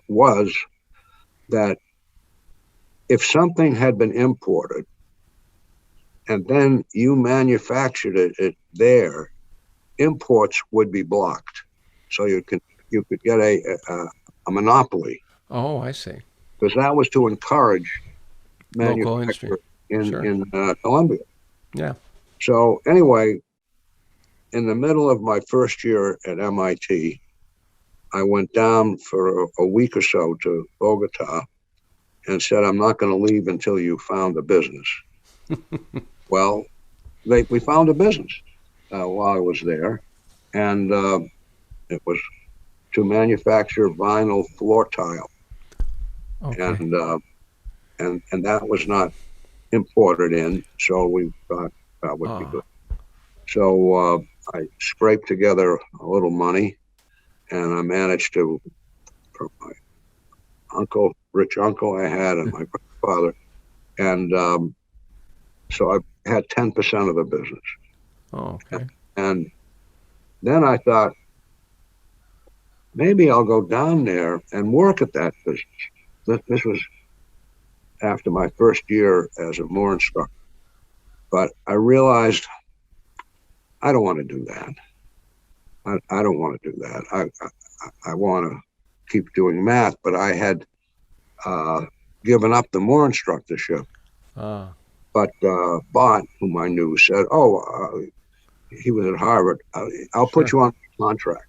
was that if something had been imported and then you manufactured it there, imports would be blocked. So you could get a monopoly Oh, I see. because that was to encourage Local industry. manufacture in Sure. Colombia. Yeah. So anyway, in the middle of my first year at MIT, I went down for a week or so to Bogota and said, "I'm not going to leave until you found a business." Well, we found a business while I was there, and it was to manufacture vinyl floor tile, Okay. and that was not imported in, so we thought that would be Oh, good. So I scraped together a little money, and I managed to, from my rich uncle I had, and my father, and so I had 10% of the business. oh, okay. And then I thought, maybe I'll go down there and work at that business. This was after my first year as a Moore instructor. But I realized I don't want to do that. I don't want to do that. I want to keep doing math, but I had given up the Moore instructorship. Ah, But Bott, whom I knew, said, "Oh, he was at Harvard. I'll put sure. you on a contract."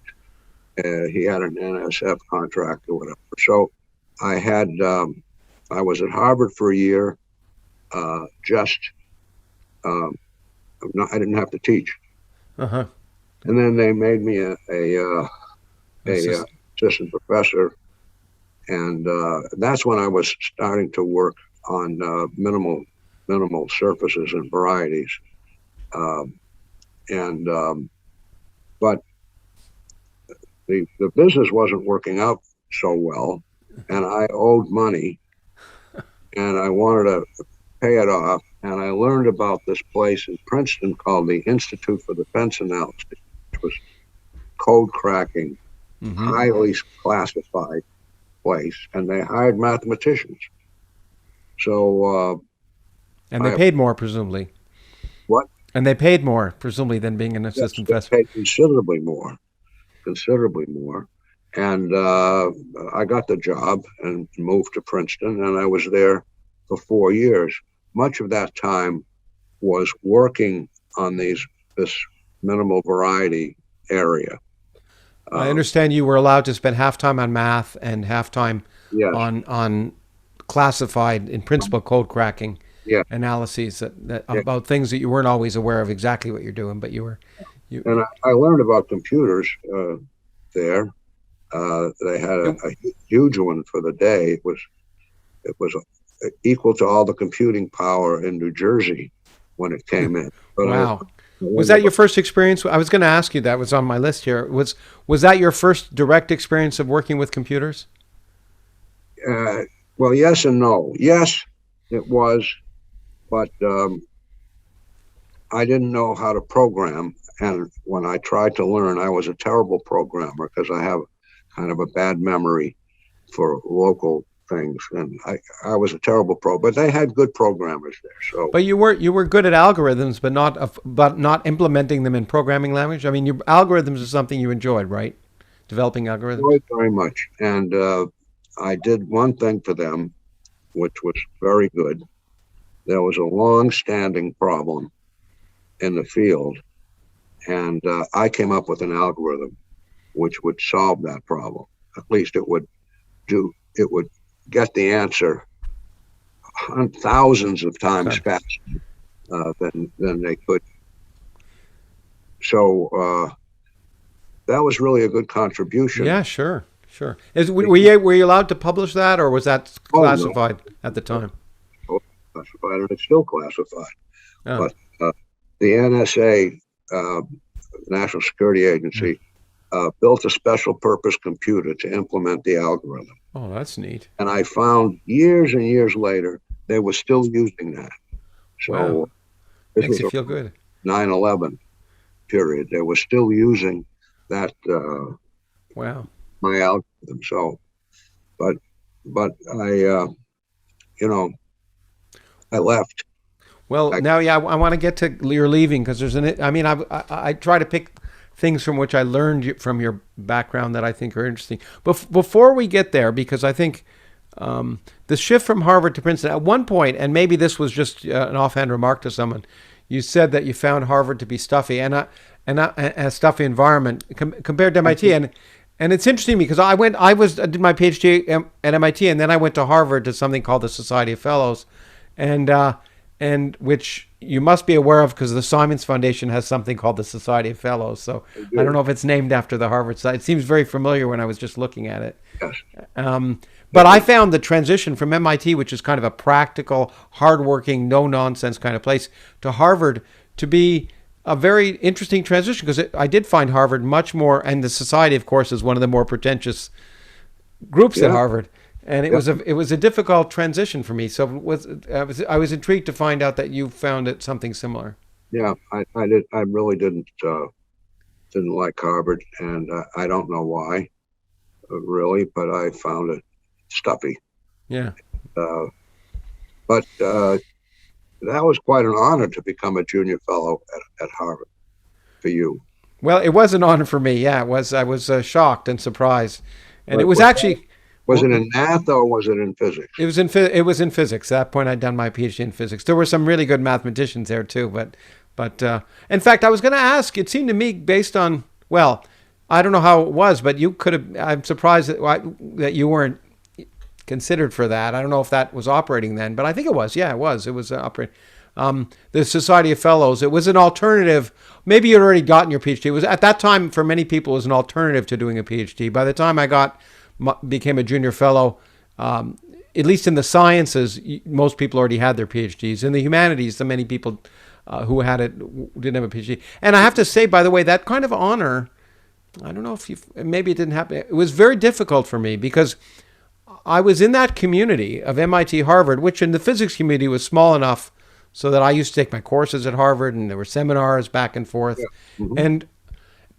He had an NSF contract or whatever. So I had I was at Harvard for a year. Just I didn't have to teach, Uh-huh. and then they made me a Assist. assistant professor, and that's when I was starting to work on minimal surfaces and varieties. Um, and but the business wasn't working out so well, and I owed money, and I wanted to pay it off. And I learned about this place in Princeton called the Institute for Defense Analysis, which was code cracking, Mm-hmm. highly classified place, and they hired mathematicians. So And they I paid more, presumably. what? And they paid more, presumably, than being an Yes, assistant they professor. paid considerably more, And I got the job and moved to Princeton, and I was there for 4 years. Much of that time was working on this minimal variety area. I understand you were allowed to spend half time on math and half time Yes, on classified, in principle, code cracking yeah, analyses that yeah. about things that you weren't always aware of exactly what you're doing, but And you I learned about computers there. They had it, a huge one for the day. It was equal to all the computing power in New Jersey when it came in. But I wow. Was learned that your about, first experience? I was going to ask you, that was on my list here. Was that your first direct experience of working with computers? uh, well, yes and no. Yes, it was, but I didn't know how to program. And when I tried to learn, I was a terrible programmer because I have kind of a bad memory for local things. And I was a terrible but they had good programmers there. So But you were good at algorithms, but not implementing them in programming language. I mean, your algorithms is something you enjoyed, right? Developing algorithms. enjoyed very much. And I did one thing for them, which was very good. There was a long-standing problem in the field, and I came up with an algorithm which would solve that problem. At least it would get the answer thousands of times Okay. faster than they could. So that was really a good contribution. Yeah, sure, sure. Were you allowed to publish that, or was that Oh no, classified at the time? classified, and it's still classified. Oh, But the NSA, National Security mm. Agency, built a special purpose computer to implement the algorithm. Oh, that's neat. And I found years and years later, they were still using that. Wow, So this makes was you a feel good. 9/11 period. They were still using that, Wow. my algorithm. So, but, but you know, I left. Well, I, now, yeah, I want to get to your leaving because there's an. I mean, I try to pick things from which I learned from your background that I think are interesting. But before we get there, because I think the shift from Harvard to Princeton at one point, and maybe this was just an offhand remark to someone, you said that you found Harvard to be stuffy and a stuffy environment compared to MIT, and it's interesting because I did my PhD at MIT, and then I went to Harvard to something called the Society of Fellows, and and which you must be aware of because the Simons Foundation has something called the Society of Fellows. So I I don't do. know if it's named after the Harvard site. It seems very familiar when I was just looking at it. Yes. But I found the transition from MIT, which is kind of a practical, hardworking, no nonsense kind of place, to Harvard to be a very interesting transition because I did find Harvard much more, and the society, of course, is one of the more pretentious groups at Yeah. Harvard, and Yeah. it was a difficult transition for me. So I was intrigued to find out that you found it something similar. Yeah. I did. I really didn't like Harvard, and I don't know why, really, but I found it stuffy. Yeah. Uh, but that was quite an honor to become a junior fellow at Harvard for you. Well, it was an honor for me. Yeah, it was. I was shocked and surprised, and it But was actually. was Well, it in math or was it in physics? it was in physics. At that point, I'd done my PhD in physics. There were some really good mathematicians there too, but in fact, I was going to ask. It seemed to me, based on well, I don't know how it was, but you could have. I'm surprised that you weren't considered for that. I don't know if that was operating then, but I think it was. Yeah, it was. It was operating. The Society of Fellows. It was an alternative. Maybe you'd already gotten your PhD. It was at that time for many people it was an alternative to doing a PhD. By the time I became a junior fellow, at least in the sciences, most people already had their PhDs. In the humanities, the many people who had it didn't have a PhD. And I have to say, by the way, that kind of honor, I don't know if maybe it didn't happen. It was very difficult for me because I was in that community of MIT, Harvard, which in the physics community was small enough so that I used to take my courses at Harvard and there were seminars back and forth. Yeah. Hmm.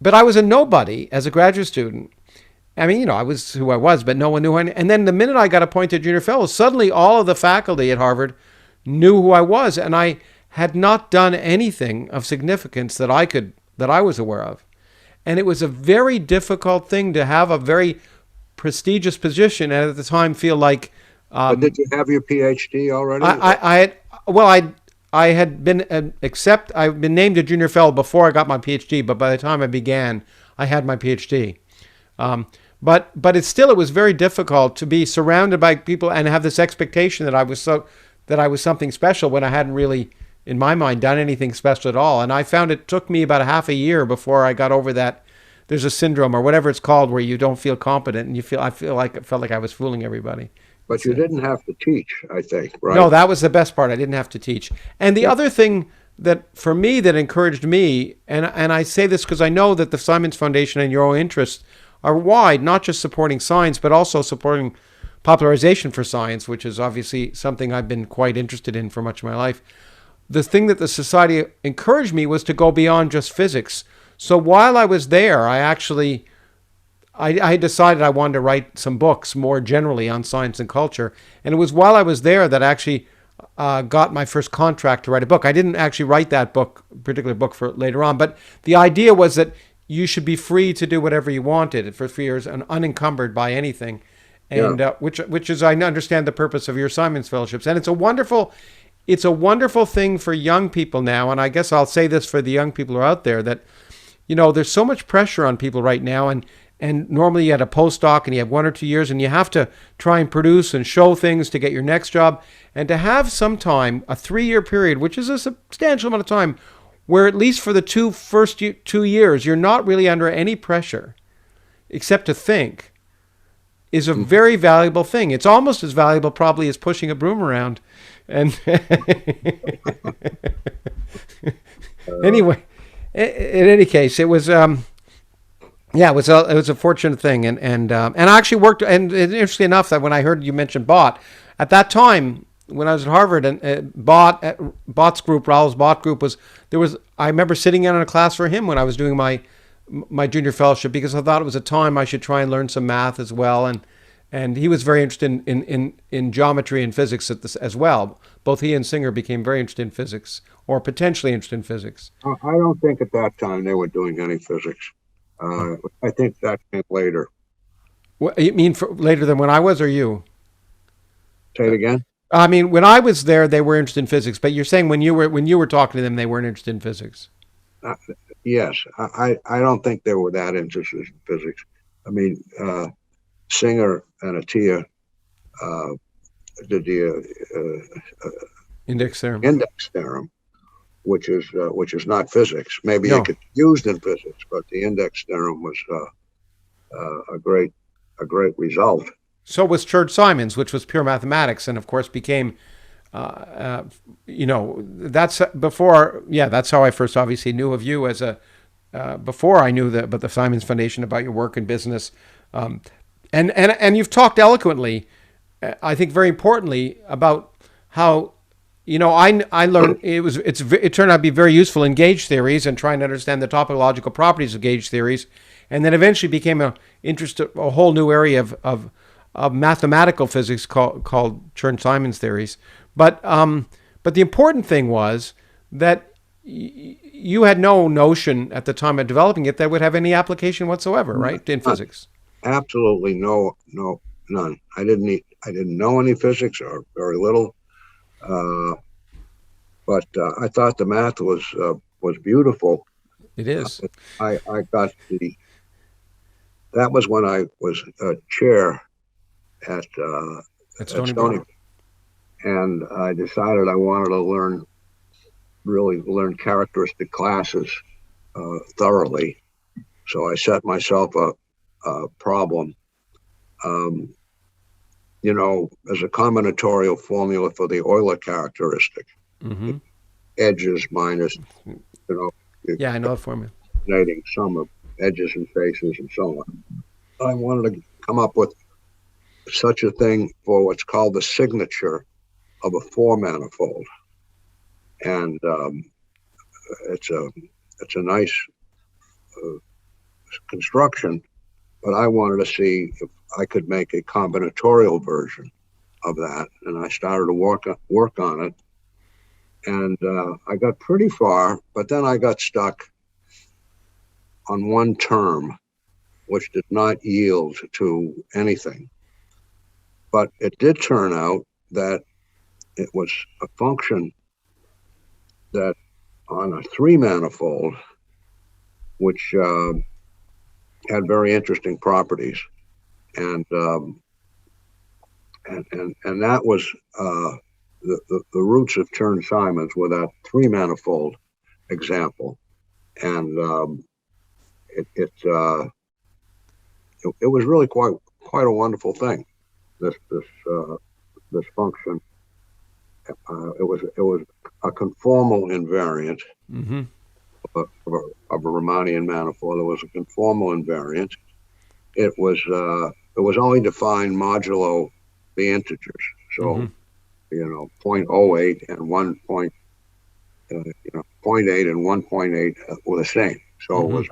But I was a nobody as a graduate student. I mean, I was who I was, but no one knew who I. And then the minute I got appointed junior fellow, suddenly all of the faculty at Harvard knew who I was, and I had not done anything of significance that I was aware of. And it was a very difficult thing to have a very prestigious position and at the time feel like But did you have your PhD already? I had, well, I had been I've been named a junior fellow before I got my PhD, but by the time I began, I had my PhD. But it was very difficult to be surrounded by people and have this expectation that I was something special when I hadn't really, in my mind, done anything special at all. And I found it took me about a half a year before I got over that. There's a syndrome or whatever it's called where you don't feel competent and I felt like I was fooling everybody. But you didn't have to teach, I think, right? No, that was the best part. I didn't have to teach. And the other thing that for me that encouraged me, and I say this because I know that the Simons Foundation and your own interests are wide, not just supporting science, but also supporting popularization for science, which is obviously something I've been quite interested in for much of my life. The thing that the society encouraged me was to go beyond just physics. So while I was there, I decided I wanted to write some books more generally on science and culture. And it was while I was there that I actually got my first contract to write a book. I didn't actually write that particular book for later on, but the idea was that you should be free to do whatever you wanted for 3 years and unencumbered by anything. And which is, I understand, the purpose of your Simons Fellowships. And it's a wonderful thing for young people now. And I guess I'll say this for the young people who are out there that, there's so much pressure on people right now. And normally you had a postdoc and you have 1 or 2 years and you have to try and produce and show things to get your next job. And to have some time, a 3-year period, which is a substantial amount of time, where at least for the first 2 years, you're not really under any pressure except to think, is a very valuable thing. It's almost as valuable probably as pushing a broom around. And anyway, in any case, it was... it was a fortunate thing, and I actually worked. And interestingly enough, that when I heard you mention Bott, at that time when I was at Harvard, and Bott's group, Raoul's Bott group I remember sitting in on a class for him when I was doing my junior fellowship because I thought it was a time I should try and learn some math as well, and he was very interested in geometry and physics as well. Both he and Singer became very interested in physics, or potentially interested in physics. I don't think at that time they were doing any physics. I think that came later. What you mean later than when I was, or you? Say it again. I mean, when I was there, they were interested in physics. But you're saying when you were talking to them, they weren't interested in physics. Yes, I don't think they were that interested in physics. I mean, Singer and Atiyah did the index theorem. Index theorem, which is not physics. Maybe it could be used in physics, but the index theorem was a great result. So was Church-Simons, which was pure mathematics, and of course became, that's before. Yeah, that's how I first obviously knew of you as before I knew about the Simons Foundation, about your work in business, and you've talked eloquently, I think very importantly, about how. I learned it turned out to be very useful in Gage theories and trying to understand the topological properties of Gage theories, and then eventually became a whole new area of mathematical physics called Chern-Simons theories. But the important thing was that you had no notion at the time of developing it that would have any application whatsoever, right, in physics? Absolutely none. I didn't know any physics or very little. But I thought the math was beautiful. It is. I got that was when I was a chair at Stony Brook, and I decided I wanted to learn characteristic classes thoroughly. So I set myself a problem. As a combinatorial formula for the Euler characteristic, edges minus, Yeah, I know the formula. Sum of edges and faces and so on. I wanted to come up with such a thing for what's called the signature of a four-manifold, and it's a nice construction, but I wanted to see if I could make a combinatorial version of that, and I started to work on it, and I got pretty far, but then I got stuck on one term, which did not yield to anything. But it did turn out that it was a function that on a three manifold, which had very interesting properties, and that was the roots of Chern-Simons with that three manifold example, and it was really quite a wonderful thing. This function. It was a conformal invariant of a Riemannian manifold. It was a conformal invariant. It was only defined modulo the integers. So 0.08 and 0.8 and 1.8 were the same. So it was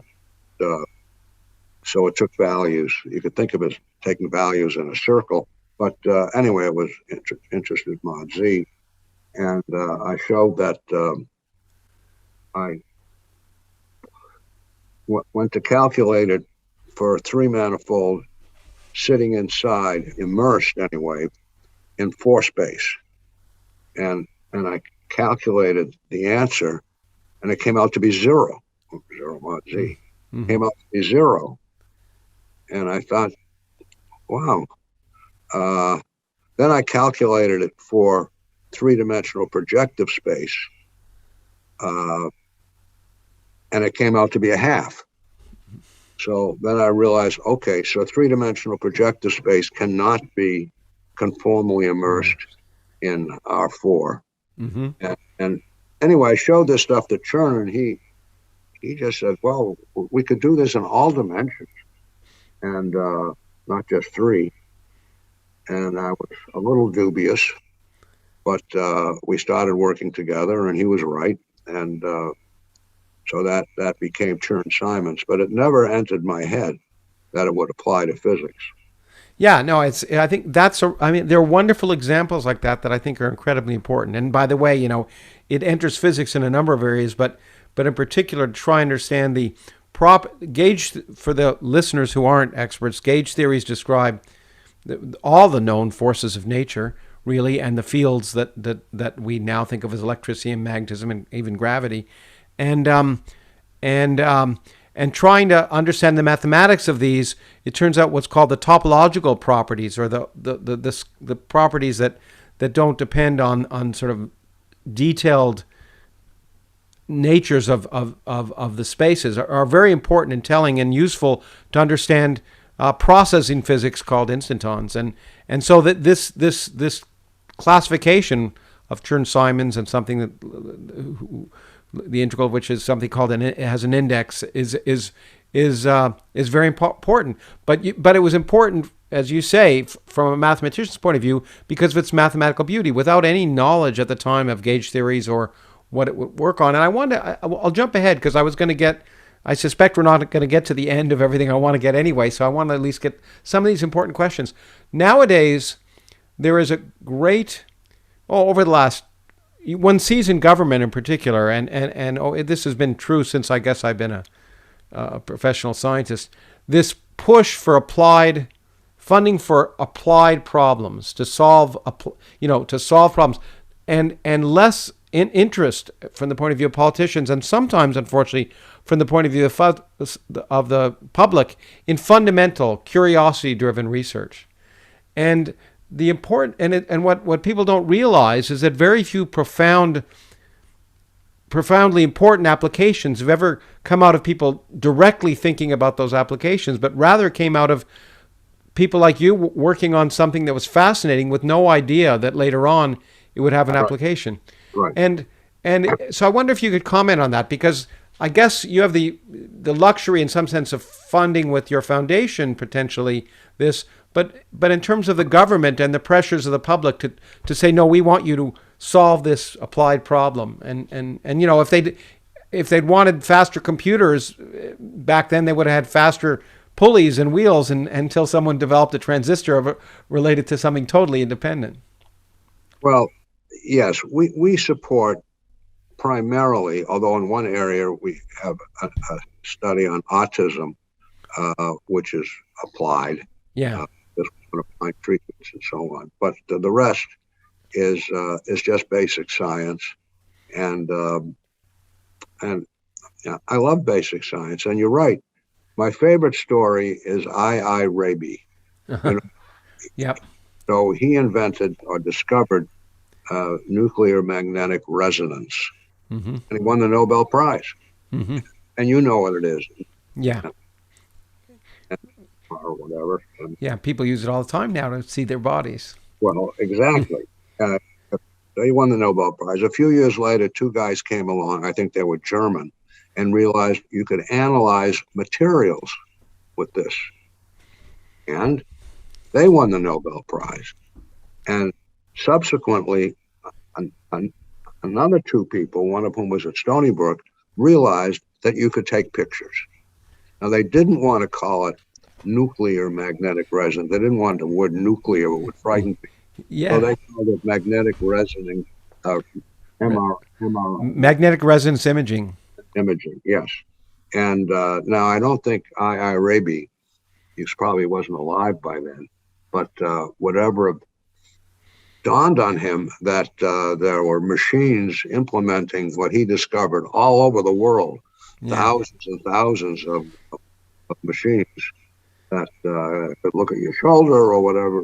so it took values. You could think of it as taking values in a circle. But anyway, it was interested mod z. And I showed that I went to calculate it for a three manifold sitting inside, immersed anyway, in four space. And I calculated the answer, and it came out to be zero mod z. Came out to be zero. And I thought, wow. Then I calculated it for three-dimensional projective space, and it came out to be a half. So then I realized, okay, so three-dimensional projective space cannot be conformally immersed in R4. And anyway, I showed this stuff to Chern, and he just said, well, we could do this in all dimensions, and not just three. And I was a little dubious, but we started working together, and he was right, and so that became Chern-Simons. But it never entered my head that it would apply to physics. Yeah, no, I think there are wonderful examples like that I think are incredibly important. And by the way, it enters physics in a number of areas, but in particular, to try and understand the Gage, for the listeners who aren't experts, Gage theories describe all the known forces of nature, really, and the fields that we now think of as electricity and magnetism and even gravity, and trying to understand the mathematics of these. It turns out what's called the topological properties, or the properties that don't depend on sort of detailed natures of the spaces, are very important and telling and useful to understand processing physics called instantons, and so that this classification of Chern-Simons and something that the integral of which is something called it has an index is very important. But it was important, as you say, from a mathematician's point of view, because of its mathematical beauty, without any knowledge at the time of Gage theories or what it would work on. And I'll jump ahead because I suspect we're not going to get to the end of everything I want to get anyway, so I want to at least get some of these important questions. Nowadays, there is a great, over the last, one sees in government in particular, and this has been true since I guess I've been a professional scientist, this push for funding for applied problems, to solve problems, and less interest from the point of view of politicians, and sometimes, unfortunately, from the point of view of the public, in fundamental curiosity-driven research. And the important and what people don't realize is that very few profoundly important applications have ever come out of people directly thinking about those applications, but rather came out of people like you working on something that was fascinating with no idea that later on it would have an application. Right. And so I wonder if you could comment on that, because I guess you have the luxury in some sense of funding with your foundation potentially this, but in terms of the government and the pressures of the public to say, no, we want you to solve this applied problem, and if they'd wanted faster computers back then, they would have had faster pulleys and wheels until someone developed a transistor related to something totally independent. Well, yes, we support primarily, although in one area we have a study on autism, which is applied, Yeah. just applying treatments and so on. But the rest is just basic science, and yeah, I love basic science. And you're right. My favorite story is I. Raby. You know, Yep. so he invented or discovered nuclear magnetic resonance, Mm-hmm. and he won the Nobel Prize. Mm-hmm. And you know what it is, Yeah. or whatever. And, Yeah. People use it all the time now to see their bodies. well, exactly. Uh, so he won the Nobel Prize. A few years later, two guys came along. I think they were German, and realized you could analyze materials with this, and they won the Nobel Prize. And subsequently, another two people, one of whom was at Stony Brook, realized that you could take pictures. Now, they didn't want to call it nuclear magnetic resonance. They didn't want the word nuclear, it would frighten people. Yeah. So they called it magnetic resonance, MRI Magnetic resonance imaging. imaging, yes. And now I don't think I. Raby, he probably wasn't alive by then, but whatever dawned on him that there were machines implementing what he discovered all over the world, Yeah. thousands and thousands of machines that could look at your shoulder or whatever.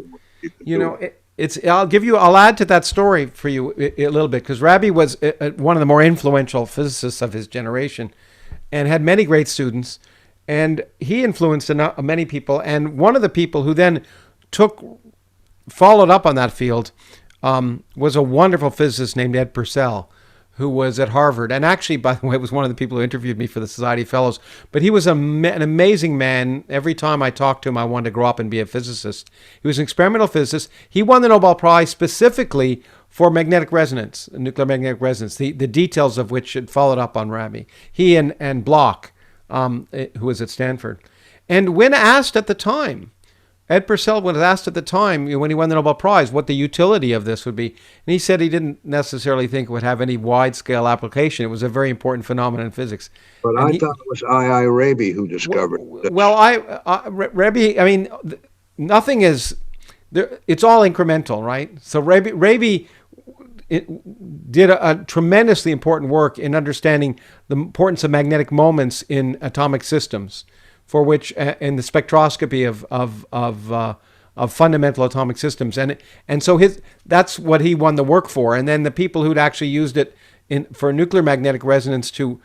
You know, I'll add to that story for you a little bit, because Rabi was one of the more influential physicists of his generation and had many great students, and he influenced many people. And one of the people who then followed up on that field was a wonderful physicist named Ed Purcell, who was at Harvard, and actually, by the way, was one of the people who interviewed me for the Society of Fellows. But he was an amazing man. Every time I talked to him, I wanted to grow up and be a physicist. He was an experimental physicist. He won the Nobel Prize specifically for magnetic resonance, nuclear magnetic resonance, the details of which had followed up on Rabi. He and Bloch, who was at Stanford. And when asked at the time, Ed Purcell was asked at the time, when he won the Nobel Prize, what the utility of this would be. And he said he didn't necessarily think it would have any wide-scale application. It was a very important phenomenon in physics. But I thought it was I. Raby who discovered it. Well, Rabi, I mean, nothing is, it's all incremental, right? So Rabi did a tremendously important work in understanding the importance of magnetic moments in atomic systems, for which in the spectroscopy of fundamental atomic systems, and so that's what he won the work for. And then the people who'd actually used it for nuclear magnetic resonance to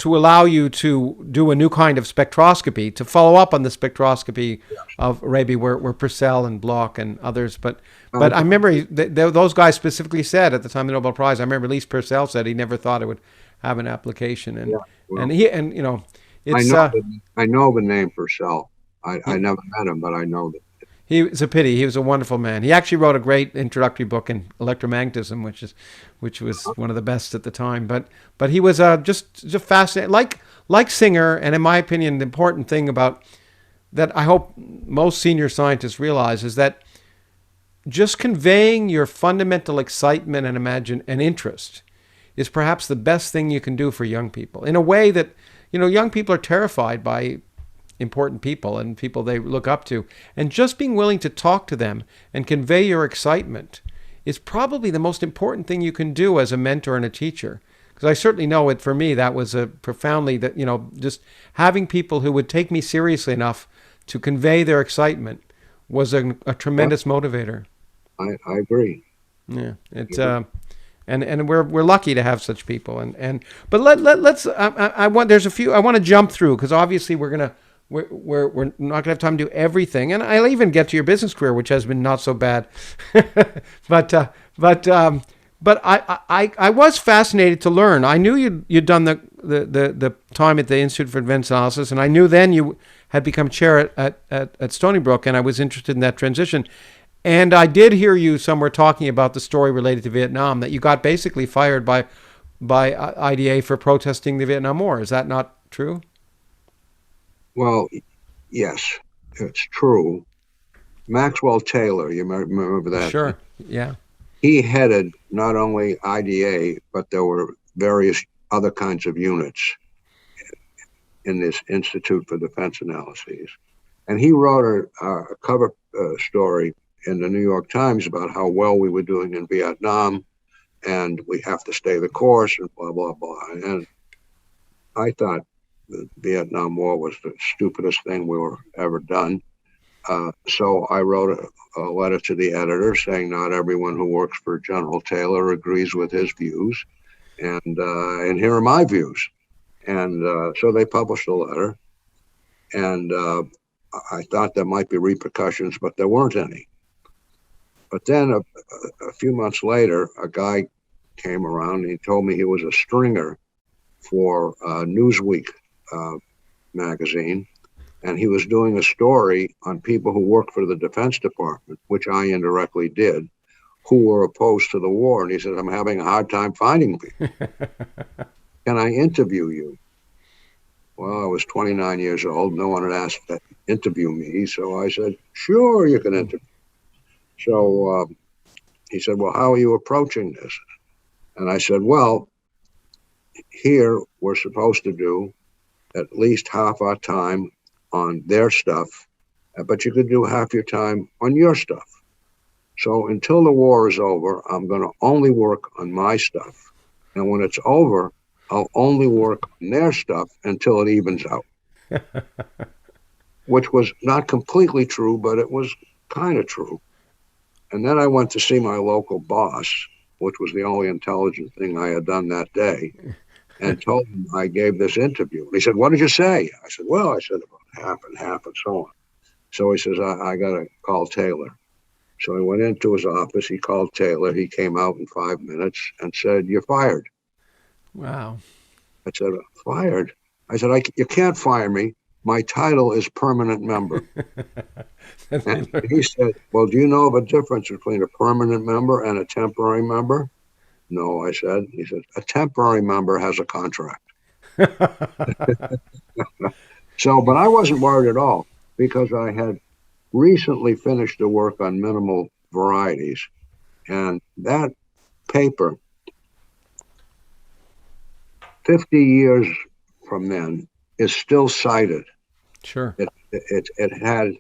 allow you to do a new kind of spectroscopy, to follow up on the spectroscopy of Rabi, were Purcell and Bloch and others. But I remember those guys specifically said at the time of the Nobel Prize. I remember at least Purcell said he never thought it would have an application, and you know. It's, I know the name Purcell. I never met him, but I know that. It's a pity. He was a wonderful man. He actually wrote a great introductory book in electromagnetism, which was one of the best at the time. But he was just fascinating, like Singer. And in my opinion, the important thing about that I hope most senior scientists realize is that just conveying your fundamental excitement and interest is perhaps the best thing you can do for young people, in a way that, young people are terrified by important people and people they look up to. And just being willing to talk to them and convey your excitement is probably the most important thing you can do as a mentor and a teacher. Because I certainly know it, for me, that was just having people who would take me seriously enough to convey their excitement was a tremendous motivator. I agree. Yeah, and we're lucky to have such people. But let's I want to jump through, because obviously we're not gonna have time to do everything, and I'll even get to your business career, which has been not so bad. but I was fascinated to learn. I knew you'd done the time at the Institute for Advanced Analysis, and I knew then you had become chair at Stony Brook, and I was interested in that transition. And I did hear you somewhere talking about the story related to Vietnam, that you got basically fired by IDA for protesting the Vietnam War. Is that not true? Well, yes, it's true. Maxwell Taylor, you remember that? Sure, yeah. he headed not only IDA, but there were various other kinds of units in this Institute for Defense Analyses. And he wrote a cover story in the New York Times about how well we were doing in Vietnam, and we have to stay the course, and blah, blah, blah. And I thought the Vietnam War was the stupidest thing we were ever done. So I wrote a letter to the editor saying not everyone who works for General Taylor agrees with his views, and here are my views. And so they published a letter, and I thought there might be repercussions, but there weren't any. But then a few months later, a guy came around and he told me he was a stringer for Newsweek magazine, and he was doing a story on people who work for the Defense Department, which I indirectly did, who were opposed to the war. And he said, I'm having a hard time finding people. Can I interview you? Well, I was 29 years old. No one had asked to interview me. So I said, sure, you can interview. So he said, well, how are you approaching this? And I said, well, here we're supposed to do at least half our time on their stuff, but you could do half your time on your stuff. So until the war is over, I'm going to only work on my stuff. And when it's over, I'll only work on their stuff until it evens out. Which was not completely true, but it was kind of true. And then I went to see my local boss, which was the only intelligent thing I had done that day, and told him I gave this interview. And he said, what did you say? I said, well, I said about half and half and so on. So he says, I got to call Taylor. So he went into his office. He called Taylor. He came out in 5 minutes and said, you're fired. Wow. I said, fired? I said, you can't fire me. My title is permanent member. And he said, well, do you know the difference between a permanent member and a temporary member? No, I said. He said, a temporary member has a contract. So, but I wasn't worried at all because I had recently finished the work on minimal varieties. And that paper, 50 years from then, is still cited. Sure. It had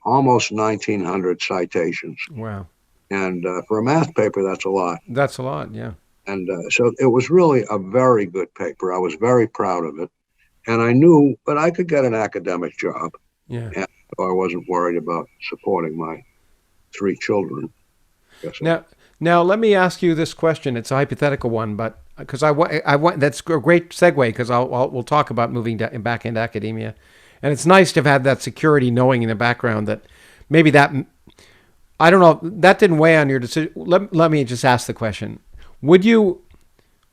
almost 1,900 citations. Wow. And for a math paper, that's a lot. That's a lot, yeah. And so it was really a very good paper. I was very proud of it. And I knew that I could get an academic job. Yeah. And I wasn't worried about supporting my 3 children. Now let me ask you this question. It's a hypothetical one, but because I want that's a great segue because we'll talk about moving back into academia, and it's nice to have had that security, knowing in the background that maybe that I don't know that didn't weigh on your decision. Let me just ask the question: Would you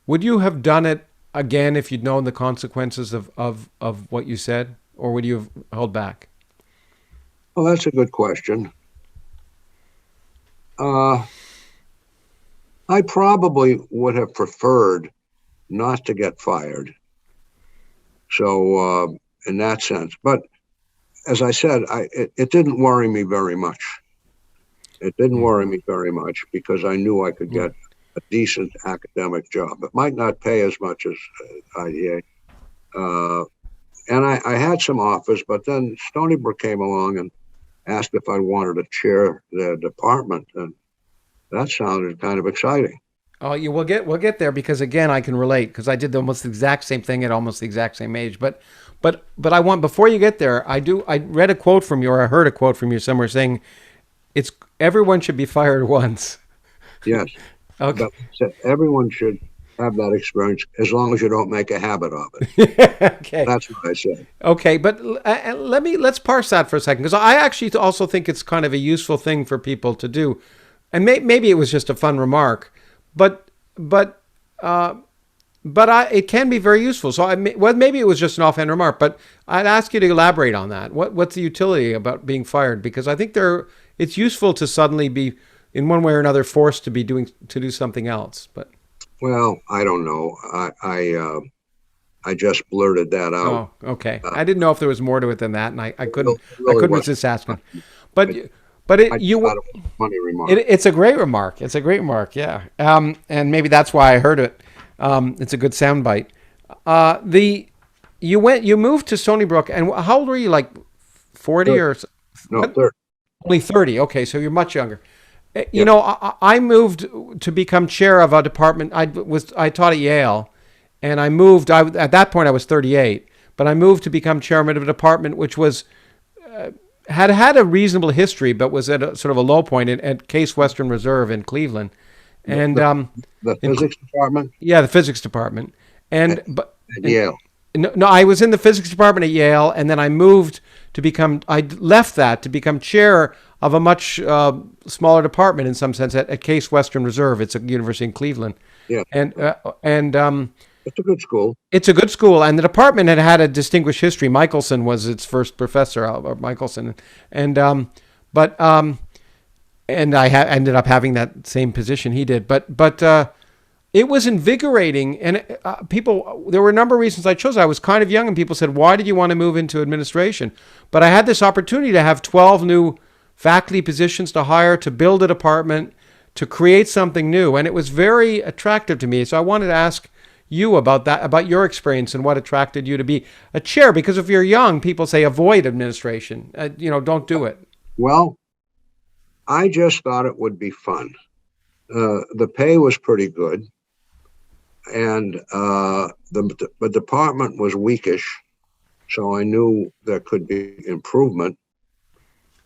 have done it again if you'd known the consequences of what you said, or would you have held back? Well, that's a good question. I probably would have preferred not to get fired. So in that sense, but as I said, it didn't worry me very much. It didn't worry me very much because I knew I could get a decent academic job. It might not pay as much as IDA. And I had some offers, but then Stony Brook came along and asked if I wanted to chair their department, and that sounded kind of exciting. Oh, we'll get there because again, I can relate because I did almost the exact same thing at almost the exact same age. But I want before you get there, I read a quote from you, or I heard a quote from you somewhere saying, "It's everyone should be fired once." Yes. Okay. But everyone should have that experience as long as you don't make a habit of it. Okay. That's what I said. Okay, but let's parse that for a second because I actually also think it's kind of a useful thing for people to do, and maybe it was just a fun remark, but it can be very useful. So maybe it was just an offhand remark, but I'd ask you to elaborate on that. What's the utility about being fired? Because I think it's useful to suddenly be in one way or another forced to do something else. But well, I don't know. I just blurted that out. Oh, okay. I didn't know if there was more to it than that, and I couldn't resist asking. But But I you thought it was a funny remark. it's a great remark. It's a great remark. Yeah. And maybe that's why I heard it. It's a good soundbite. You moved to Stony Brook, and how old were you? Like 40 or No, what? third. Only 30. Okay, so you're much younger. You Yeah. know, I moved to become chair of a department. I taught at Yale, and I moved. At that point I was 38, but I moved to become chairman of a department which was had a reasonable history, but was at a sort of a low point at Case Western Reserve in Cleveland, and The physics department yeah, the physics department, and at, but at Yale. no, I was in the physics department at Yale, and then I moved to become. I left that to become chair of a much smaller department in some sense at Case Western Reserve. It's a university in Cleveland, Yeah. and It's a good school. it's a good school, and the department had a distinguished history. Michelson was its first professor, Albert Michelson, and but and ended up having that same position he did. But it was invigorating, and people. There were a number of reasons I chose. I was kind of young, and people said, "Why did you want to move into administration?" But I had this opportunity to have 12 new faculty positions to hire, to build a department, to create something new, and it was very attractive to me. So I wanted to ask you about that, about your experience and what attracted you to be a chair. Because if you're young, people say avoid administration. Don't do it. Well, I just thought it would be fun. The pay was pretty good, and the department was weakish, so I knew there could be improvement.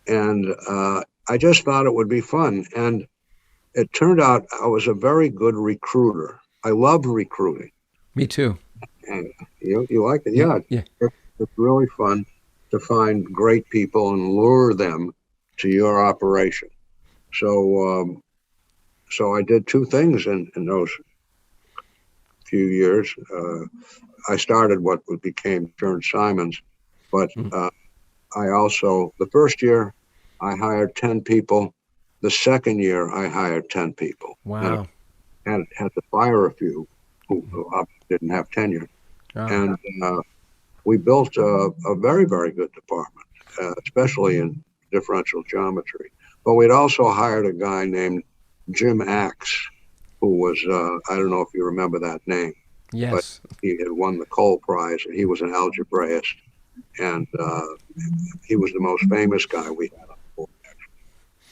And I just thought it would be fun. And it turned out I was a very good recruiter. I love recruiting. Me too. And you like it? Yeah. Yeah. It's really fun to find great people and lure them to your operation. So so I did two things in those few years. I started what became Stern-Simons, but I also, the first year, I hired 10 people. The second year, I hired 10 people. Wow. And had to fire a few who didn't have tenure. Oh. And we built a very, very good department, especially in differential geometry. But we'd also hired a guy named Jim Axe, who was, I don't know if you remember that name. Yes. But he had won the Cole Prize, and he was an algebraist. And he was the most famous guy we had on board.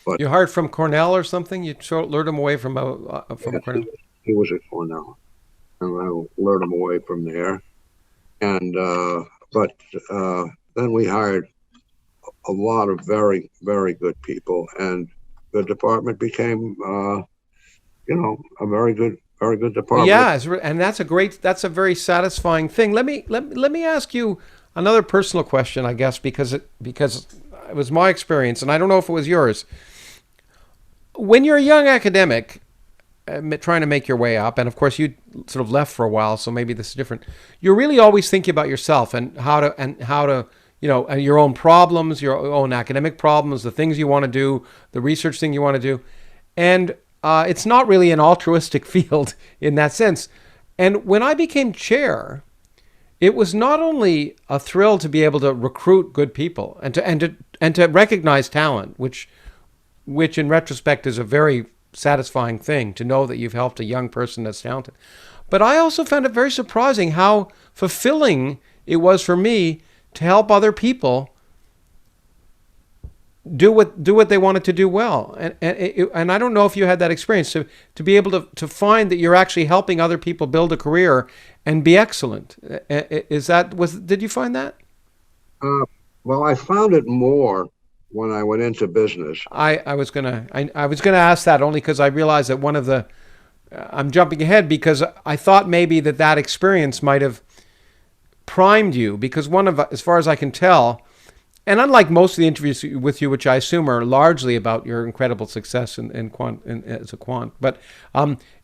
But you hired from Cornell or something? You lured him away from Cornell? He was at Cornell, and I lured him away from there. And but then we hired a lot of very, very good people, and the department became, a very good department. Yeah, and that's a very satisfying thing. Let me ask you another personal question, I guess, because it was my experience, and I don't know if it was yours. When you're a young academic trying to make your way up, and of course you sort of left for a while, so maybe this is different. You're really always thinking about yourself and how to and your own problems, your own academic problems, the things you want to do, the research thing you want to do, and it's not really an altruistic field in that sense. And when I became chair, it was not only a thrill to be able to recruit good people and to recognize talent, which in retrospect is a very satisfying thing to know that you've helped a young person that's talented. But I also found it very surprising how fulfilling it was for me to help other people do what they wanted to do well. And I don't know if you had that experience, to be able to find that you're actually helping other people build a career and be excellent. Did you find that? Well, I found it more when I went into business. I was gonna ask that only because I realized that I'm jumping ahead because I thought maybe that experience might have primed you, because as far as I can tell, and unlike most of the interviews with you, which I assume are largely about your incredible success as a quant, but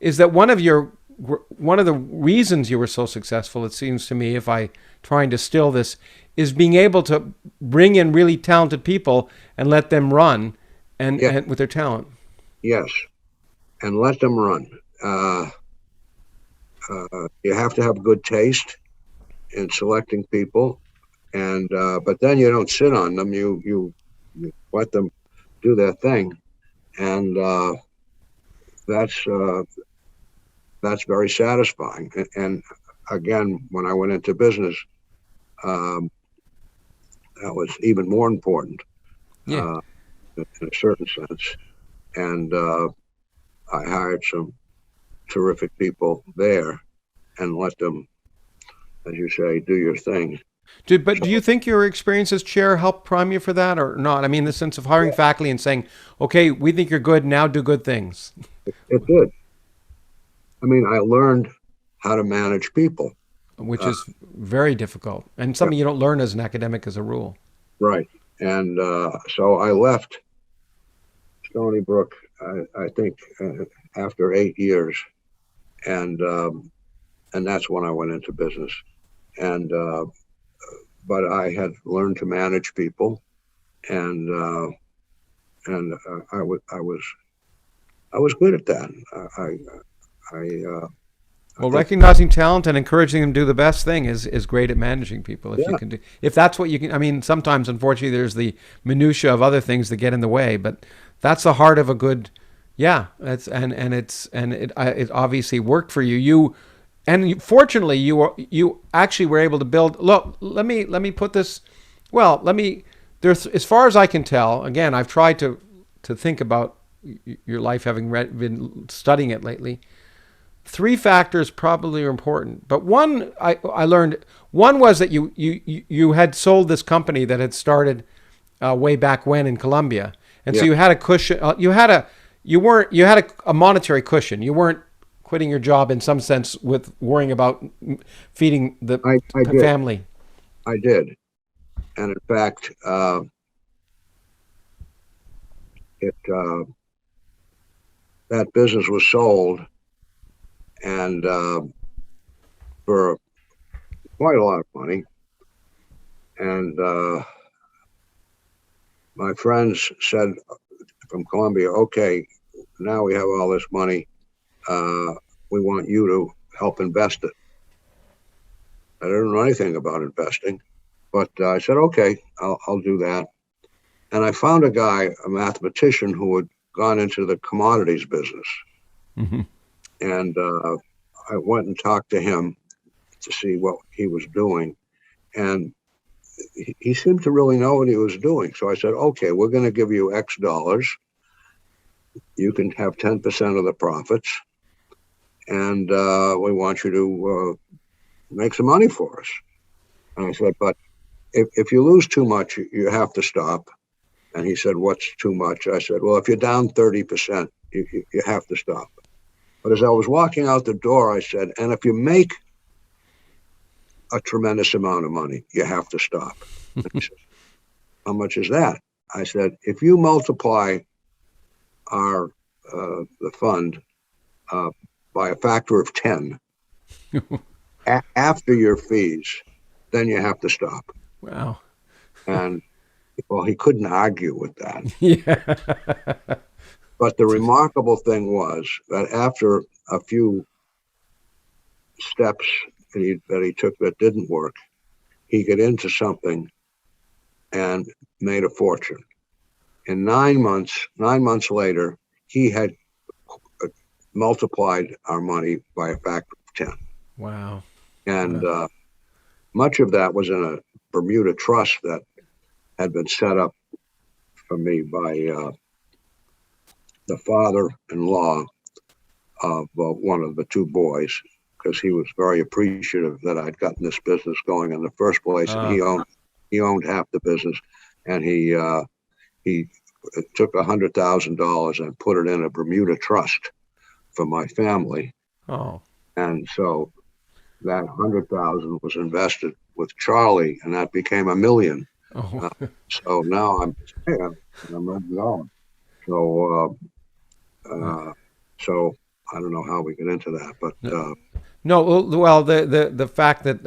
is that one of the reasons you were so successful, it seems to me, if I try and distill this, is being able to bring in really talented people and let them run and with their talent. Yes, and let them run. You have to have good taste in selecting people, and but then you don't sit on them. You let them do their thing, and that's very satisfying. And again, when I went into business, um, that was even more important Yeah. in a certain sense. And I hired some terrific people there and let them, as you say, do your thing. But do you think your experience as chair helped prime you for that or not? I mean, the sense of hiring faculty and saying, okay, we think you're good, now do good things. It did. I mean, I learned how to manage people. Which Uh, is very difficult and yeah, something you don't learn as an academic as a rule. right. And so I left Stony Brook, I think, after 8 years, and that's when I went into business. And but I had learned to manage people, and I was good at that. I Well, think, recognizing talent and encouraging them to do the best thing is great at managing people. If you yeah, can do, if that's what you can, I mean, sometimes unfortunately there's the minutia of other things that get in the way, but that's the heart of a good, yeah. It's it obviously worked for you. Fortunately you actually were able to build. Look, let me put this. Well, let me. There's as far as I can tell. Again, I've tried to think about your life, having been studying it lately. Three factors probably are important, but one I learned one was that you had sold this company that had started way back when in Colombia, and so yeah. you had a cushion. You had a monetary cushion. You weren't quitting your job in some sense with worrying about feeding the I did, family. I did, and in fact, it that business was sold, and for quite a lot of money, and my friends said from Colombia, okay, now we have all this money. We want you to help invest it. I didn't know anything about investing, but I said, okay, I'll do that. And I found a guy, a mathematician, who had gone into the commodities business. Mm-hmm. And I went and talked to him to see what he was doing. And he seemed to really know what he was doing. So I said, okay, we're going to give you X dollars. You can have 10% of the profits. And we want you to make some money for us. And I said, but if you lose too much, you have to stop. And he said, what's too much? I said, well, if you're down 30%, you have to stop. But as I was walking out the door, I said, and if you make a tremendous amount of money, you have to stop. And he said, how much is that? I said, if you multiply our the fund by a factor of 10 after your fees, then you have to stop. Wow. And well, he couldn't argue with that. Yeah. But the remarkable thing was that after a few steps that he took that didn't work, he got into something and made a fortune. In 9 months later, he had multiplied our money by a factor of 10. Wow. And Wow. much of that was in a Bermuda trust that had been set up for me by the father-in-law of one of the two boys, because he was very appreciative that I'd gotten this business going in the first place, and he owned half the business, and he took $100,000 and put it in a Bermuda trust for my family, Oh. and so that 100,000 was invested with Charlie, and that became $1 million. Oh. So now I'm ready to go. So so I don't know how we get into that, but No, well, the fact that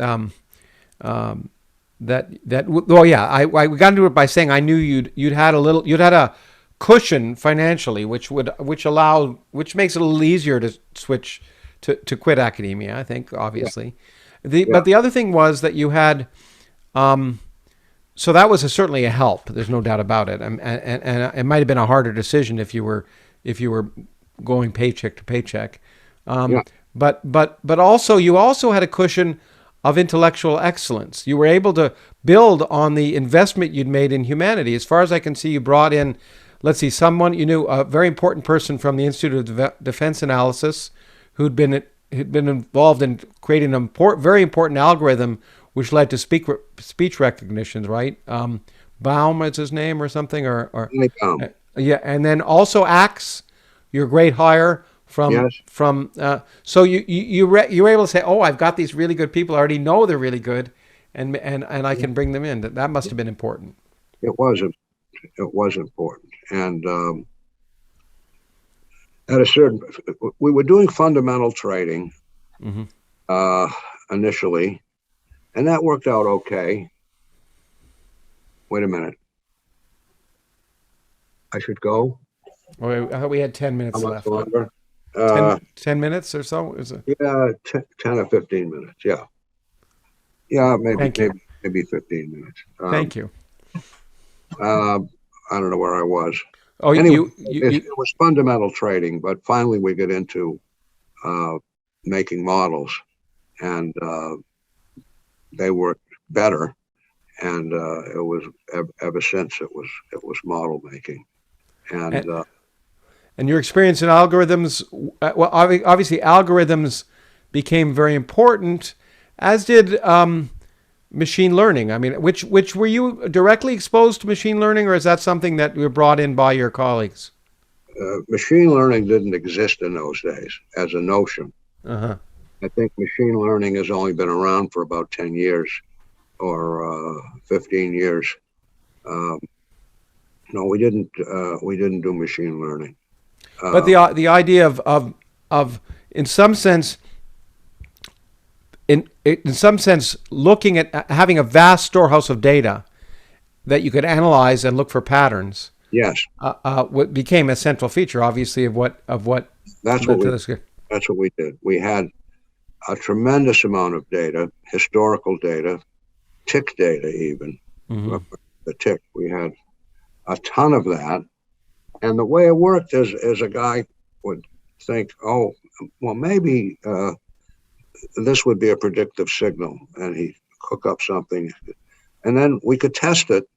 well, yeah, I we got into it by saying I knew you'd had a cushion financially, which makes it a little easier to switch to quit academia. I think yeah, obviously, yeah, but the other thing was that you had So that was certainly a help. There's no doubt about it. And it might have been a harder decision if you were going paycheck to paycheck. Yeah. But also you also had a cushion of intellectual excellence. You were able to build on the investment you'd made in humanity. As far as I can see, you brought in, let's see, someone you knew, a very important person from the Institute of Defense Analysis, who'd been involved in creating an very important algorithm which led to speech recognitions, right? Baum is his name or something, or yeah, and then also Axe, your great hire from Yes. So you were able to say, oh, I've got these really good people. I already know they're really good, and I can bring them in. That must have been important. It was important, and at a certain, we were doing fundamental trading initially, and that worked out okay. Wait a minute, I should go. Oh, I thought we had 10 minutes How much left. longer? 10 minutes or so? Is it? Yeah, 10 or 15 minutes. Yeah, maybe 15 minutes. Thank you. I don't know where I was. Oh, anyway, it was fundamental trading, but finally we get into making models, and they worked better. And it was ever since it was model making, and your experience in algorithms. Well, obviously algorithms became very important, as did machine learning. I mean, which were you directly exposed to machine learning, or is that something that you were brought in by your colleagues? Machine learning didn't exist in those days as a notion. I think machine learning has only been around for about 10 years or 15 years. No, we didn't do machine learning. But the idea of in some sense, in some sense, looking at having a vast storehouse of data that you could analyze and look for patterns. Yes. What became a central feature, obviously, of what that's what we did. We had a tremendous amount of data, historical data, tick data, even the tick. We had a ton of that, and the way it worked is a guy would think, oh, well, maybe this would be a predictive signal, and he'd cook up something, and then we could test it,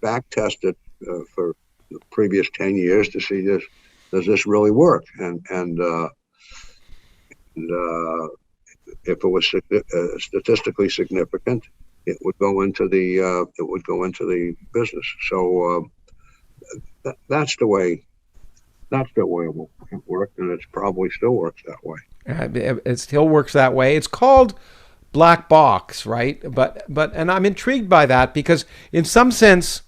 back test it for the previous 10 years to see does this really work, and if it was statistically significant, it would go into the business. So that's the way it worked, and it probably still works that way. It still works that way. It's called black box, right? But and I'm intrigued by that because in some sense,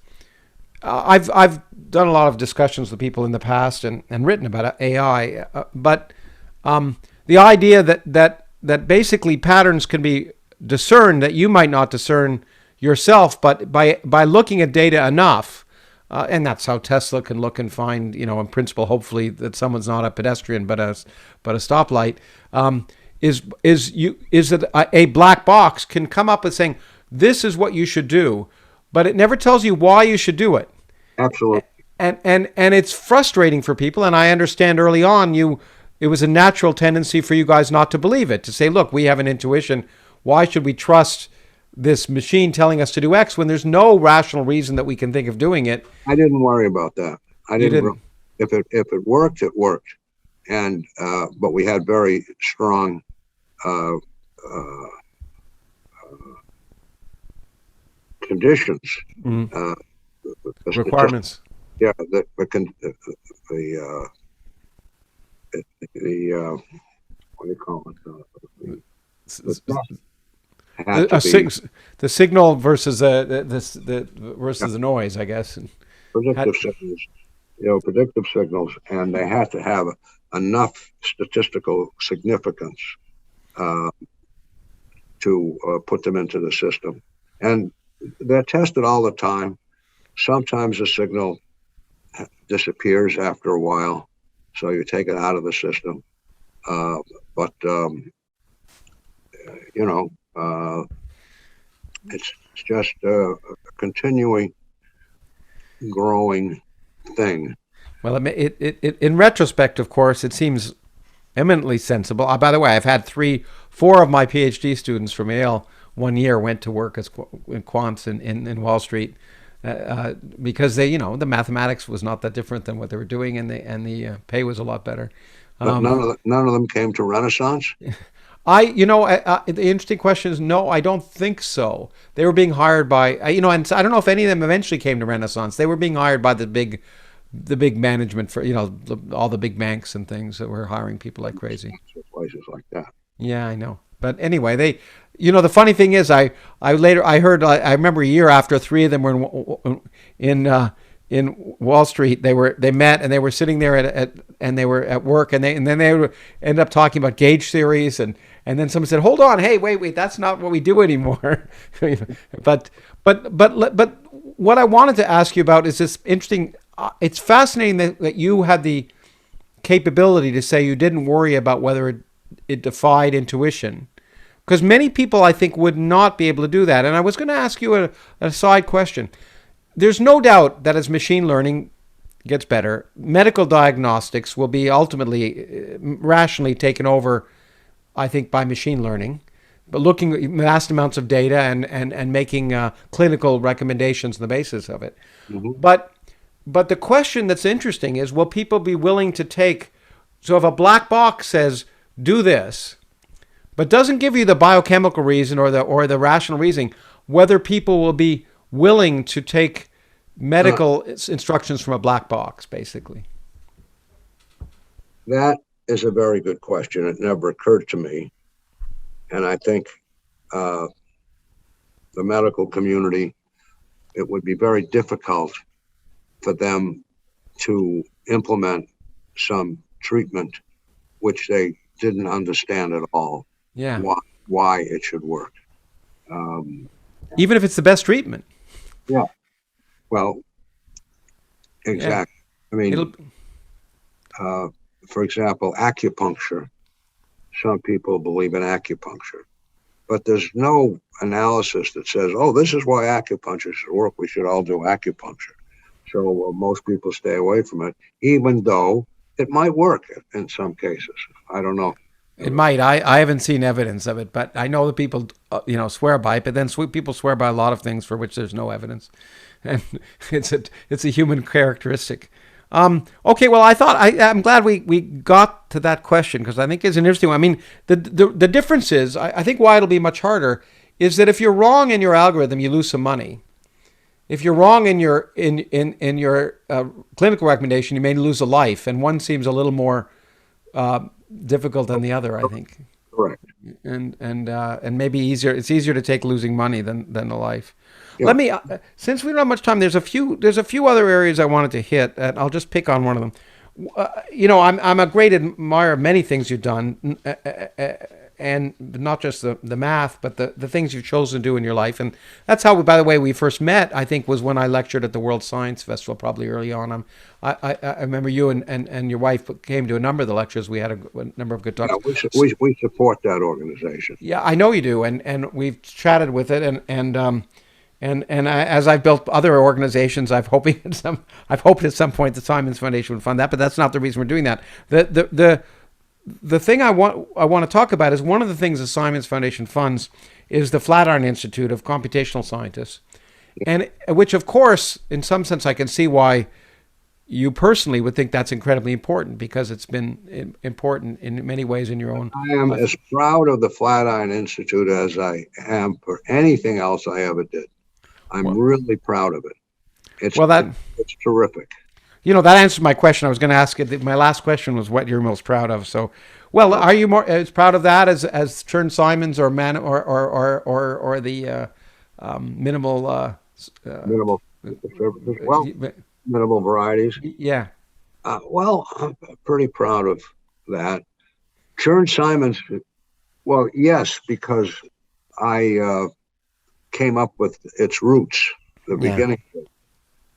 I've done a lot of discussions with people in the past and written about AI, but the idea that basically patterns can be discerned that you might not discern yourself, but by looking at data enough, and that's how Tesla can look and find, in principle, hopefully that someone's not a pedestrian but a stoplight. Is that a black box can come up with saying this is what you should do, but it never tells you why you should do it. Absolutely. And it's frustrating for people. And I understand early on it was a natural tendency for you guys not to believe it, to say, look, we have an intuition. Why should we trust this machine telling us to do X when there's no rational reason that we can think of doing it? I didn't worry about that. I didn't. If it worked, it worked. And but we had very strong conditions, requirements. Yeah, the what do you call it? The signal versus the noise, I guess. Predictive signals, predictive signals, and they had to have enough statistical significance to put them into the system. And they're tested all the time. Sometimes the signal disappears after a while, so you take it out of the system. But It's just a continuing growing thing. Well, in retrospect, of course, it seems eminently sensible. By the way, I've had four of my PhD students from Yale 1 year went to work as quants in Wall Street because the mathematics was not that different than what they were doing, and the pay was a lot better. But none of them came to Renaissance. The interesting question is, no, I don't think so. They were being hired by, and I don't know if any of them eventually came to Renaissance. They were being hired by the big management for, all the big banks and things that were hiring people like crazy. Places like that. Yeah, I know. But anyway, the funny thing is, I heard, I remember a year after three of them were in Wall Street, they met and they were sitting there and they were at work, and then they would end up talking about gauge theories, and then someone said, "Hold on, hey, wait, that's not what we do anymore." But what I wanted to ask you about is this interesting. It's fascinating that you had the capability to say you didn't worry about whether it defied intuition, because many people, I think, would not be able to do that. And I was going to ask you a side question. There's no doubt that as machine learning gets better, medical diagnostics will be ultimately rationally taken over, I think, by machine learning, but looking at vast amounts of data and making clinical recommendations on the basis of it. Mm-hmm. But the question that's interesting is, will people be willing to take, so if a black box says, do this, but doesn't give you the biochemical reason or the rational reasoning, whether people will be willing to take medical instructions from a black box, basically? That is a very good question. It never occurred to me. And I think the medical community, it would be very difficult for them to implement some treatment which they didn't understand at all. Yeah. Why it should work. Even if it's the best treatment. Yeah. Well, exactly. Yeah. I mean, for example, acupuncture. Some people believe in acupuncture, but there's no analysis that says, "Oh, this is why acupuncture should work. We should all do acupuncture." So most people stay away from it, even though it might work in some cases. I don't know. It might. I haven't seen evidence of it, but I know that people, swear by it. But then people swear by a lot of things for which there's no evidence, and it's a human characteristic. Okay, well, I'm glad we got to that question, because I think it's an interesting one. I mean, the difference is, I think why it'll be much harder is that if you're wrong in your algorithm, you lose some money. If you're wrong in your clinical recommendation, you may lose a life, and one seems a little more difficult than the other, I think. Correct. And maybe easier. It's easier to take losing money than a life. Yeah. Let me, since we don't have much time, there's a few other areas I wanted to hit, and I'll just pick on one of them. I'm a great admirer of many things you've done, and not just the math, but the things you've chosen to do in your life. And that's how, by the way, we first met, I think, was when I lectured at the World Science Festival, probably early on. I remember you and your wife came to a number of the lectures. We had a number of good talks. Yeah, we support that organization. Yeah, I know you do, and we've chatted with it, and as I've built other organizations, I've hoped at some point the Simons Foundation would fund that, but that's not the reason we're doing that. The thing I want to talk about is one of the things the Simons Foundation funds is the Flatiron Institute of Computational Scientists, and which, of course, in some sense, I can see why you personally would think that's incredibly important, because it's been important in many ways in your own. I am as proud of the Flatiron Institute as I am for anything else I ever did. I'm really proud of it. It's terrific. That answers my question. I was going to ask it. My last question was what you're most proud of. So, are you more as proud of that as Chern Simons or the minimal minimal varieties? Yeah. I'm pretty proud of that. Chern Simons. Well, yes, because I came up with its roots, the beginning of it.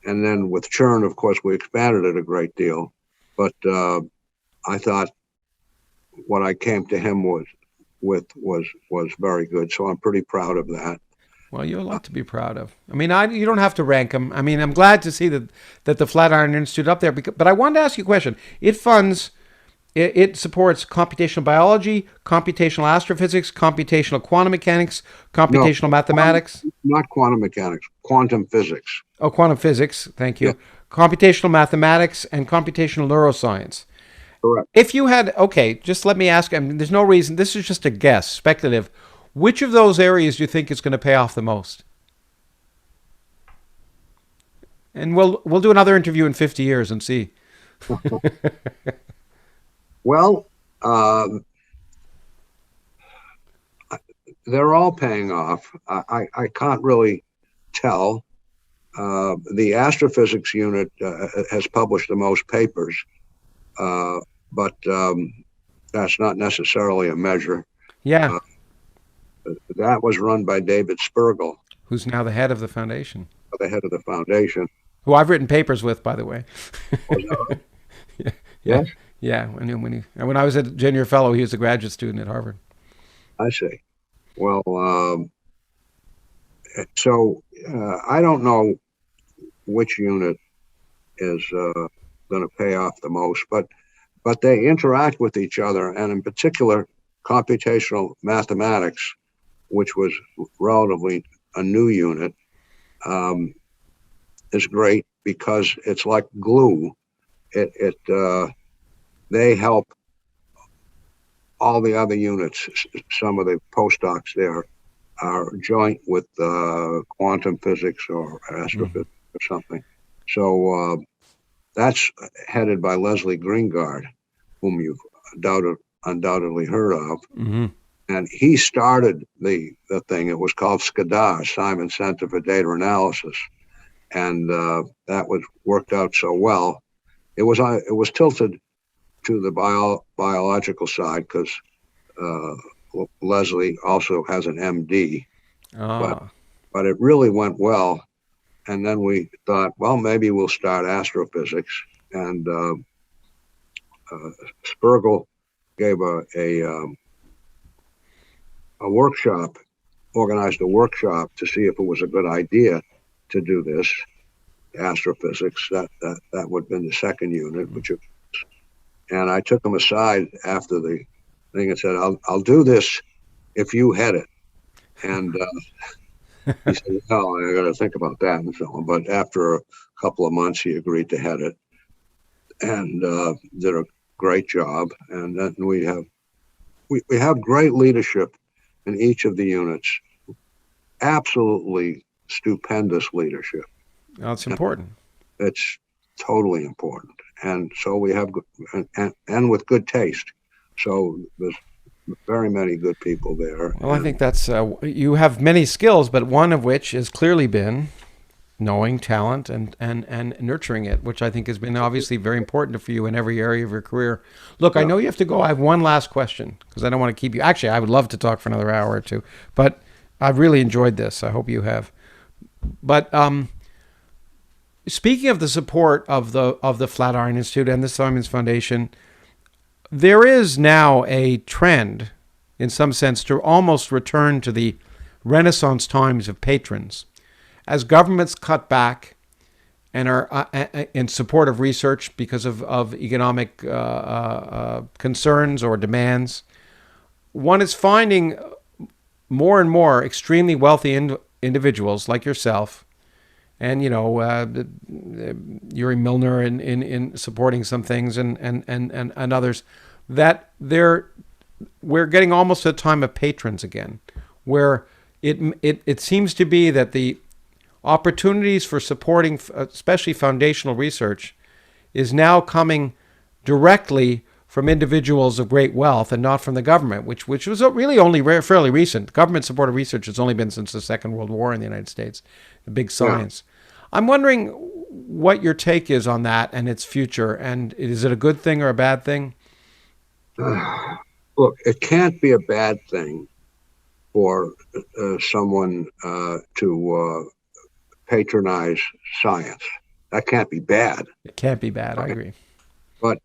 And then with Chern, of course, we expanded it a great deal. But I thought what I came to him was very good. So I'm pretty proud of that. Well, you have a lot to be proud of. I mean, you don't have to rank them. I mean, I'm glad to see that the Flatiron Institute up there. But I wanted to ask you a question. It supports computational biology, computational astrophysics, computational quantum mechanics, No, computational mathematics. not quantum mechanics, quantum physics. Oh, quantum physics. Thank Yeah, you. Computational mathematics and computational neuroscience. correct. If you had, okay, just let me ask. I mean, there's no reason. This is just a guess, speculative. Which of those areas do you think is going to pay off the most? And we'll do another interview in 50 years and see. Well, they're all paying off. I can't really tell. The astrophysics unit has published the most papers, but that's not necessarily a measure. Yeah, Uh, that was run by David Spergel, who's now the head of the foundation, the head of the foundation. who I've written papers with, by the way. Was that right? Yeah, yeah, Yes, yeah. When I was a junior fellow, he was a graduate student at Harvard. I see. Well, so I don't know which unit is going to pay off the most, but they interact with each other, and in particular, computational mathematics, which was relatively a new unit, is great because it's like glue. They help all the other units. Some of the postdocs there are joint with quantum physics or astrophysics or something. So that's headed by Leslie Greengard, whom you've undoubtedly heard of. Mm-hmm. And he started the thing. It was called SCADA, Simon Center for Data Analysis, and that was worked out so well. It was tilted to the biological side because Leslie also has an MD, but it really went well. And then we thought, well, maybe we'll start astrophysics. And Spergel gave a workshop, organized a workshop to see if it was a good idea to do this astrophysics. That would have been the second unit, and I took him aside after the thing and said, I'll do this if you head it. And he said, "No, I got to think about that," and so on. But after a couple of months, he agreed to head it, and did a great job. And then we have great leadership in each of the units. Absolutely stupendous leadership. Well, it's important. It's totally important, and so we have, and with good taste. So there's very many good people there. Well, I think that's you have many skills, but one of which has clearly been knowing talent and nurturing it, which I think has been obviously very important for you in every area of your career. Look, I know you have to go. I have one last question because I don't want to keep you. Actually, I would love to talk for another hour or two, but I've really enjoyed this. I hope you have. But speaking of the support of the Flatiron Institute and the Simons Foundation, there is now a trend, in some sense, to almost return to the Renaissance times of patrons. As governments cut back and are in support of research because of economic concerns or demands, one is finding more and more extremely wealthy individuals like yourself, and Yuri Milner in supporting some things and others, that we're getting almost to a time of patrons again, where it seems to be that the opportunities for supporting especially foundational research is now coming directly from individuals of great wealth and not from the government, which was really only fairly recent. Government-supported research has only been since the Second World War in the United States, the big science. Yeah. I'm wondering what your take is on that and its future, and is it a good thing or a bad thing? Look, it can't be a bad thing for someone to patronize science. That can't be bad. It can't be bad, I agree. But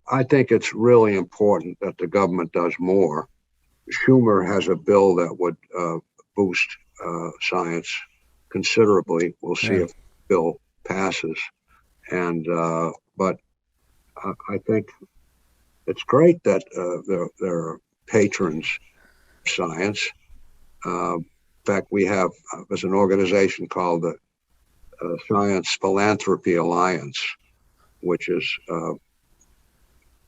I think it's really important that the government does more. Schumer has a bill that would boost science considerably. We'll see Yeah. if the bill passes. And but I think it's great that there are patrons of science. In fact, we have there's an organization called the Science Philanthropy Alliance, which is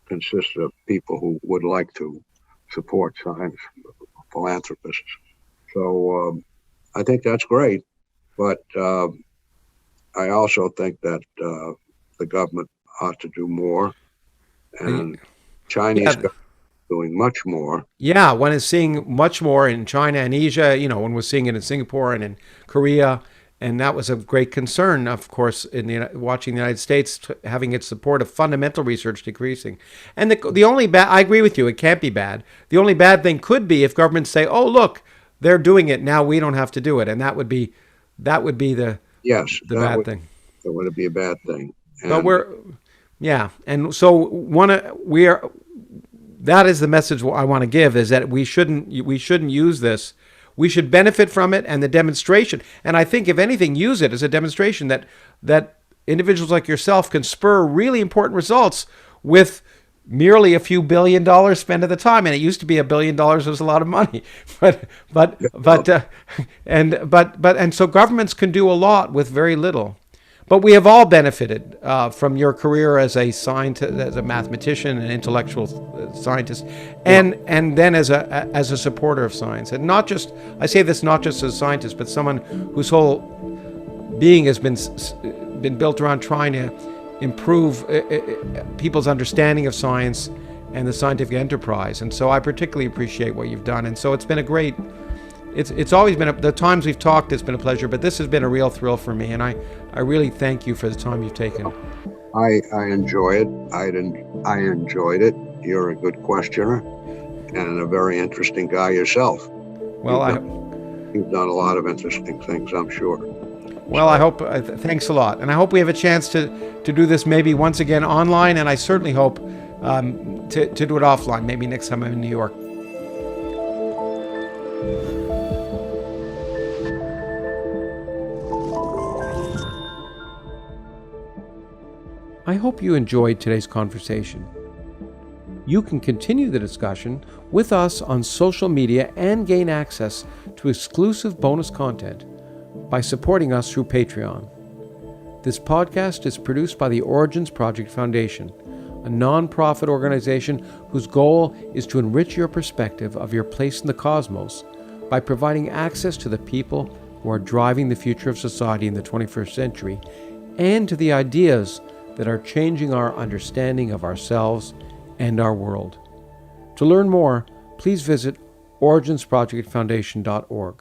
consists of people who would like to support science, philanthropists. So I think that's great, but I also think that the government ought to do more, and Chinese Yeah. government doing much more. Yeah, one is seeing much more in China and Asia. One was seeing it in Singapore and in Korea, and that was a great concern, of course, watching the United States having its support of fundamental research decreasing. And the only bad, I agree with you, it can't be bad. The only bad thing could be if governments say, "Oh, look, they're doing it now; we don't have to do it," and that would be the Yes, bad thing. That would be a bad thing. But And and so that is the message I want to give, is that we shouldn't use this. We should benefit from it and the demonstration. And I think, if anything, use it as a demonstration that individuals like yourself can spur really important results with merely a few $1 billion spent at the time. And it used to be $1 billion was a lot of money, and so governments can do a lot with very little. But we have all benefited from your career as a scientist, as a mathematician, an intellectual scientist, and then as a supporter of science. And not just, I say this not just as a scientist, but someone whose whole being has been built around trying to improve people's understanding of science and the scientific enterprise. And so I particularly appreciate what you've done. And so it's been a great. It's always been the times we've talked, it's been a pleasure, but this has been a real thrill for me, and I really thank you for the time you've taken. I enjoy it. I enjoyed it. You're a good questioner and a very interesting guy yourself. Well, you've done a lot of interesting things, I'm sure. Well, I hope. Thanks a lot, and I hope we have a chance to do this maybe once again online, and I certainly hope to do it offline, maybe next time I'm in New York. I hope you enjoyed today's conversation. You can continue the discussion with us on social media and gain access to exclusive bonus content by supporting us through Patreon. This podcast is produced by the Origins Project Foundation, a non-profit organization whose goal is to enrich your perspective of your place in the cosmos by providing access to the people who are driving the future of society in the 21st century and to the ideas that are changing our understanding of ourselves and our world. To learn more, please visit originsprojectfoundation.org.